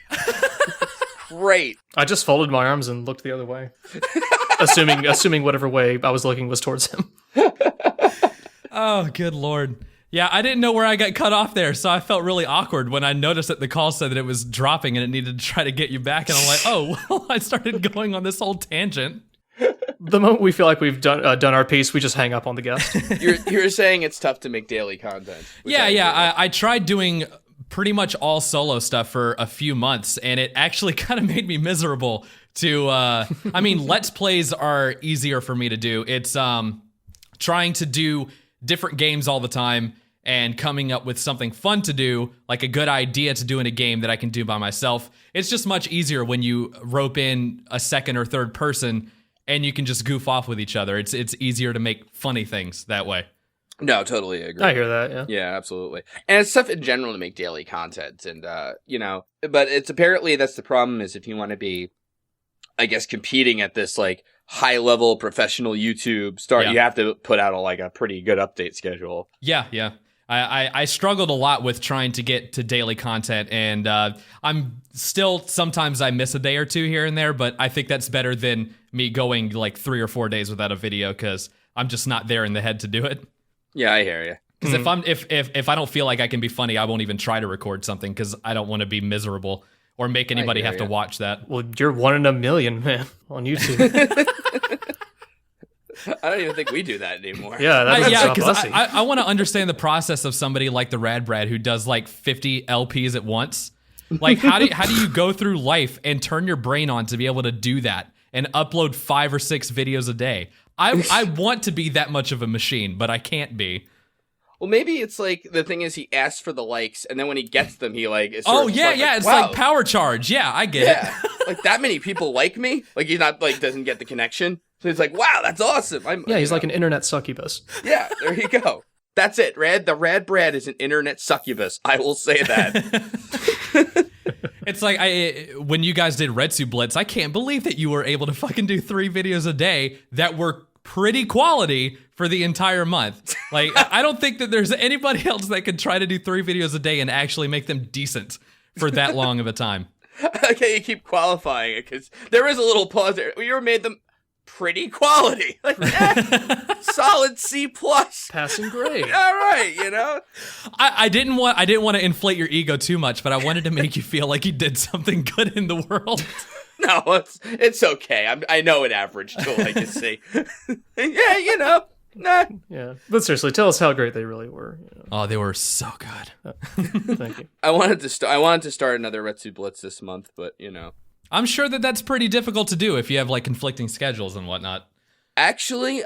[SPEAKER 2] Great.
[SPEAKER 1] I just folded my arms and looked the other way. assuming whatever way I was looking was towards him.
[SPEAKER 3] Oh, good lord. Yeah, I didn't know where I got cut off there, so I felt really awkward when I noticed that the call said that it was dropping and it needed to try to get you back, and I'm like, oh, well, I started going on this whole tangent.
[SPEAKER 1] The moment we feel like we've done our piece, we just hang up on the guest.
[SPEAKER 2] You're saying it's tough to make daily content.
[SPEAKER 3] Yeah. I tried doing pretty much all solo stuff for a few months, and it actually kind of made me miserable to, I mean, Let's Plays are easier for me to do. It's trying to do different games all the time and coming up with something fun to do, like a good idea to do in a game that I can do by myself. It's just much easier when you rope in a second or third person and you can just goof off with each other. It's easier to make funny things that way.
[SPEAKER 2] No, totally agree.
[SPEAKER 1] I hear that, yeah.
[SPEAKER 2] Yeah, absolutely. And it's tough in general to make daily content, and, but it's apparently that's the problem is if you want to be, I guess, competing at this, like, high-level professional YouTube start, you have to put out a pretty good update schedule.
[SPEAKER 3] Yeah. I struggled a lot with trying to get to daily content, and I'm still, sometimes I miss a day or two here and there, but I think that's better than me going like 3 or 4 days without a video because I'm just not there in the head to do it.
[SPEAKER 2] Yeah, I hear you.
[SPEAKER 3] Because if I don't feel like I can be funny, I won't even try to record something because I don't want to be miserable or make anybody have to watch that.
[SPEAKER 1] Well, you're 1 in a million, man, on YouTube.
[SPEAKER 2] I don't even think we do that anymore.
[SPEAKER 1] Yeah, that doesn't stop
[SPEAKER 3] because
[SPEAKER 1] us.
[SPEAKER 3] I want to understand the process of somebody like the Rad Brad who does like 50 LPs at once. Like, how do you go through life and turn your brain on to be able to do that and upload 5 or 6 videos a day? I want to be that much of a machine, but I can't be.
[SPEAKER 2] Well, maybe it's like the thing is he asks for the likes, and then when he gets them, he like is
[SPEAKER 3] it's
[SPEAKER 2] wow.
[SPEAKER 3] like power charge. Yeah, I get it.
[SPEAKER 2] Like that many people like me. Like he's not like doesn't get the connection, so he's like, wow, that's awesome.
[SPEAKER 1] He's like an internet succubus.
[SPEAKER 2] Yeah, there you go. That's it. The Rad Brad is an internet succubus. I will say that.
[SPEAKER 3] It's like when you guys did Retsu Blitz, I can't believe that you were able to fucking do 3 videos a day that were pretty quality for the entire month. Like, I don't think that there's anybody else that could try to do 3 videos a day and actually make them decent for that long of a time.
[SPEAKER 2] Okay, you keep qualifying it because there is a little pause there. You made them pretty quality, like solid C plus,
[SPEAKER 1] Passing grade.
[SPEAKER 2] All right,
[SPEAKER 3] I didn't want to inflate your ego too much, but I wanted to make you feel like you did something good in the world.
[SPEAKER 2] No, it's okay. I know it averaged to like a C. Yeah, Nah.
[SPEAKER 1] Yeah, but seriously, tell us how great they really were.
[SPEAKER 3] Oh, they were so good.
[SPEAKER 1] Thank you.
[SPEAKER 2] I wanted to start another Retsu Blitz this month, but
[SPEAKER 3] I'm sure that that's pretty difficult to do if you have like conflicting schedules and whatnot.
[SPEAKER 2] Actually,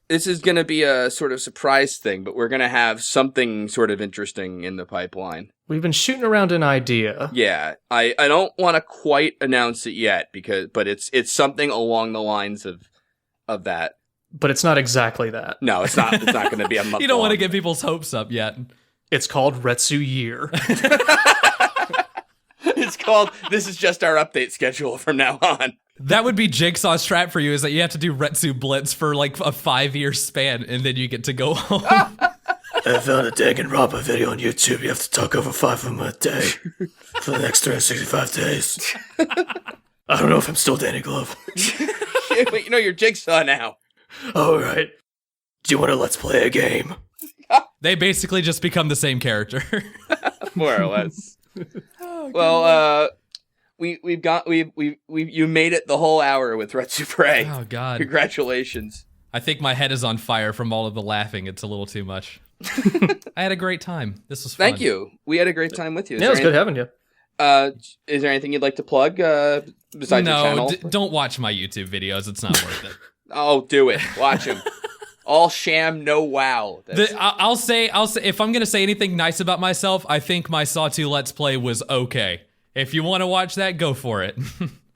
[SPEAKER 2] this is gonna be a sort of surprise thing, but we're gonna have something sort of interesting in the pipeline.
[SPEAKER 1] We've been shooting around an idea.
[SPEAKER 2] Yeah, I don't want to quite announce it yet but it's something along the lines of that.
[SPEAKER 1] But it's not exactly that.
[SPEAKER 2] No, it's not. It's not going to be a month.
[SPEAKER 3] You don't want to get people's hopes up yet.
[SPEAKER 1] It's called Retsu Year.
[SPEAKER 2] It's called, this is just our update schedule from now on.
[SPEAKER 3] That would be Jigsaw's trap for you, is that you have to do Retsu Blitz for like a 5-year span, and then you get to go home.
[SPEAKER 1] I found a Danganronpa video on YouTube. You have to talk over 5 of them a day for the next 365 days. I don't know if I'm still Danny Glove.
[SPEAKER 2] Shit, but you're Jigsaw now.
[SPEAKER 1] All right. Do you want to let's play a game?
[SPEAKER 3] They basically just become the same character.
[SPEAKER 2] More or less. Well, you made it the whole hour with Retsupurae.
[SPEAKER 3] Oh God!
[SPEAKER 2] Congratulations.
[SPEAKER 3] I think my head is on fire from all of the laughing. It's a little too much. I had a great time. This was fun.
[SPEAKER 2] Thank you. We had a great time with you.
[SPEAKER 1] Yeah, it was good having you.
[SPEAKER 2] Is there anything you'd like to plug besides your channel?
[SPEAKER 3] No, don't watch my YouTube videos. It's not worth it.
[SPEAKER 2] Oh, do it. Watch him. AllShamNoWow.
[SPEAKER 3] I'll say if I'm gonna say anything nice about myself, I think my Saw 2 Let's Play was okay. If you want to watch that, go for it.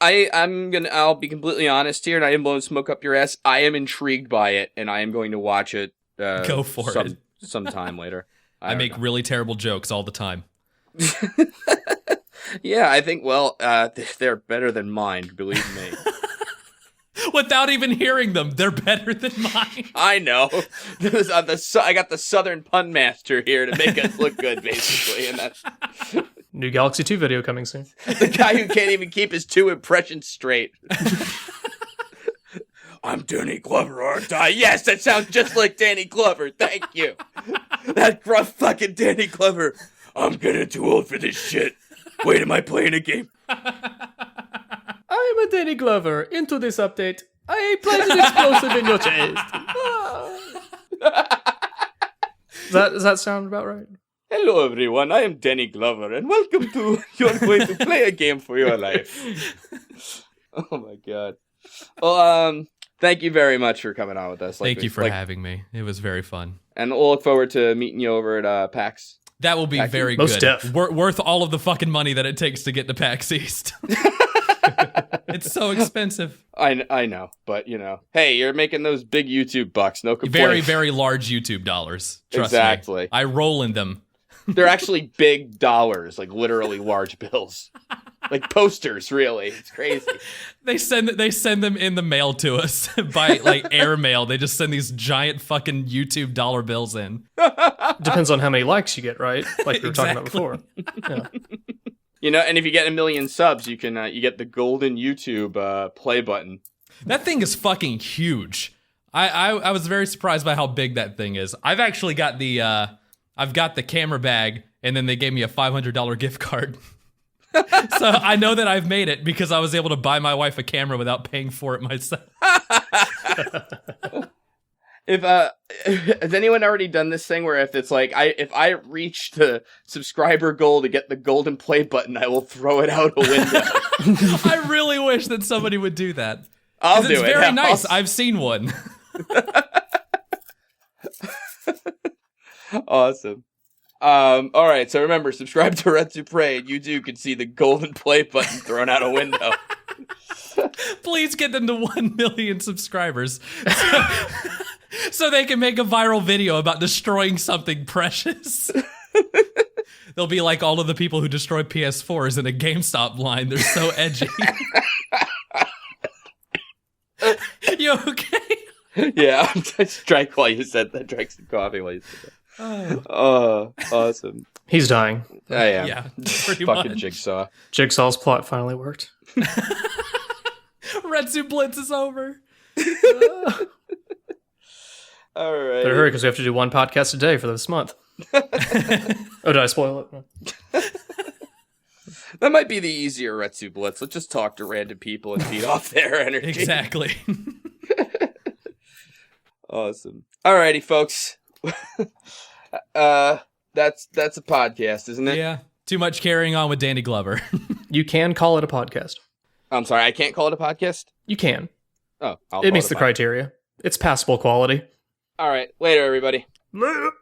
[SPEAKER 2] I'll be completely honest here, and I didn't blow smoke up your ass. I am intrigued by it, and I am going to watch it.
[SPEAKER 3] Go for it.
[SPEAKER 2] Sometime later.
[SPEAKER 3] I make really terrible jokes all the time.
[SPEAKER 2] Yeah, I think. Well, they're better than mine. Believe me.
[SPEAKER 3] Without even hearing them, they're better than mine.
[SPEAKER 2] I know. I got the Southern Pun Master here to make us look good, basically, and that's
[SPEAKER 1] New Galaxy 2 video coming soon.
[SPEAKER 2] the guy who can't even keep his 2 impressions straight. I'm Danny Glover, aren't I? Yes, that sounds just like Danny Glover. Thank you. That gruff fucking Danny Glover. I'm getting too old for this shit. Wait, am I playing a game?
[SPEAKER 1] I'm a Danny Glover. Into this update, I planted an explosive in your chest. Does that sound about right?
[SPEAKER 2] Hello, everyone. I am Danny Glover, and welcome to You're Going to Play a Game for Your Life. Oh, my God. Well, thank you very much for coming on with us.
[SPEAKER 3] Thank you for having me. It was very fun.
[SPEAKER 2] And we'll look forward to meeting you over at PAX.
[SPEAKER 3] That will be very
[SPEAKER 1] Most
[SPEAKER 3] good.
[SPEAKER 1] def.
[SPEAKER 3] Worth all of the fucking money that it takes to get to PAX East. It's so expensive.
[SPEAKER 2] I know, but hey, you're making those big YouTube bucks. No complaint.
[SPEAKER 3] Very, very large YouTube dollars. Trust
[SPEAKER 2] exactly.
[SPEAKER 3] me. I roll in them.
[SPEAKER 2] They're actually big dollars, like literally large bills, like posters. Really, it's crazy.
[SPEAKER 3] They send them in the mail to us by like airmail. They just send these giant fucking YouTube dollar bills in.
[SPEAKER 1] Depends on how many likes you get, right? Like we were talking about before. Yeah.
[SPEAKER 2] And if you get 1 million subs, you can you get the golden YouTube play button.
[SPEAKER 3] That thing is fucking huge. I was very surprised by how big that thing is. I've actually got I've got the camera bag, and then they gave me a $500 gift card. So I know that I've made it because I was able to buy my wife a camera without paying for it myself.
[SPEAKER 2] If has anyone already done this thing where if it's like if I reach the subscriber goal to get the golden play button, I will throw it out a window.
[SPEAKER 3] I really wish that somebody would do that.
[SPEAKER 2] I'll do it.
[SPEAKER 3] It's very nice. I've seen one.
[SPEAKER 2] Awesome. All right. So remember, subscribe to Retsupurae, and you too can see the golden play button thrown out a window.
[SPEAKER 3] Please get them to 1 million subscribers. So they can make a viral video about destroying something precious. They'll be like all of the people who destroy PS4s in a GameStop line. They're so edgy. You okay?
[SPEAKER 2] Yeah, I just drank while you said that. Drank some coffee while you said that. Oh, awesome.
[SPEAKER 4] He's dying.
[SPEAKER 2] I am.
[SPEAKER 3] Yeah, pretty
[SPEAKER 2] Fucking
[SPEAKER 3] much.
[SPEAKER 2] Jigsaw.
[SPEAKER 4] Jigsaw's plot finally worked.
[SPEAKER 3] Retsu Blitz is over.
[SPEAKER 2] All right.
[SPEAKER 4] Better hurry because we have to do one podcast a day for this month. Oh, did I spoil it? No.
[SPEAKER 2] That might be the easier Retsu Blitz. Let's just talk to random people and feed off their energy.
[SPEAKER 3] Exactly.
[SPEAKER 2] Awesome. Alrighty, folks. That's a podcast, isn't it?
[SPEAKER 3] Yeah. Too much carrying on with Danny Glover.
[SPEAKER 4] You can call it a podcast.
[SPEAKER 2] I'm sorry, I can't call it a podcast?
[SPEAKER 4] You can.
[SPEAKER 2] Oh,
[SPEAKER 4] It meets the criteria. It's passable quality.
[SPEAKER 2] All right. Later, everybody.
[SPEAKER 4] Later.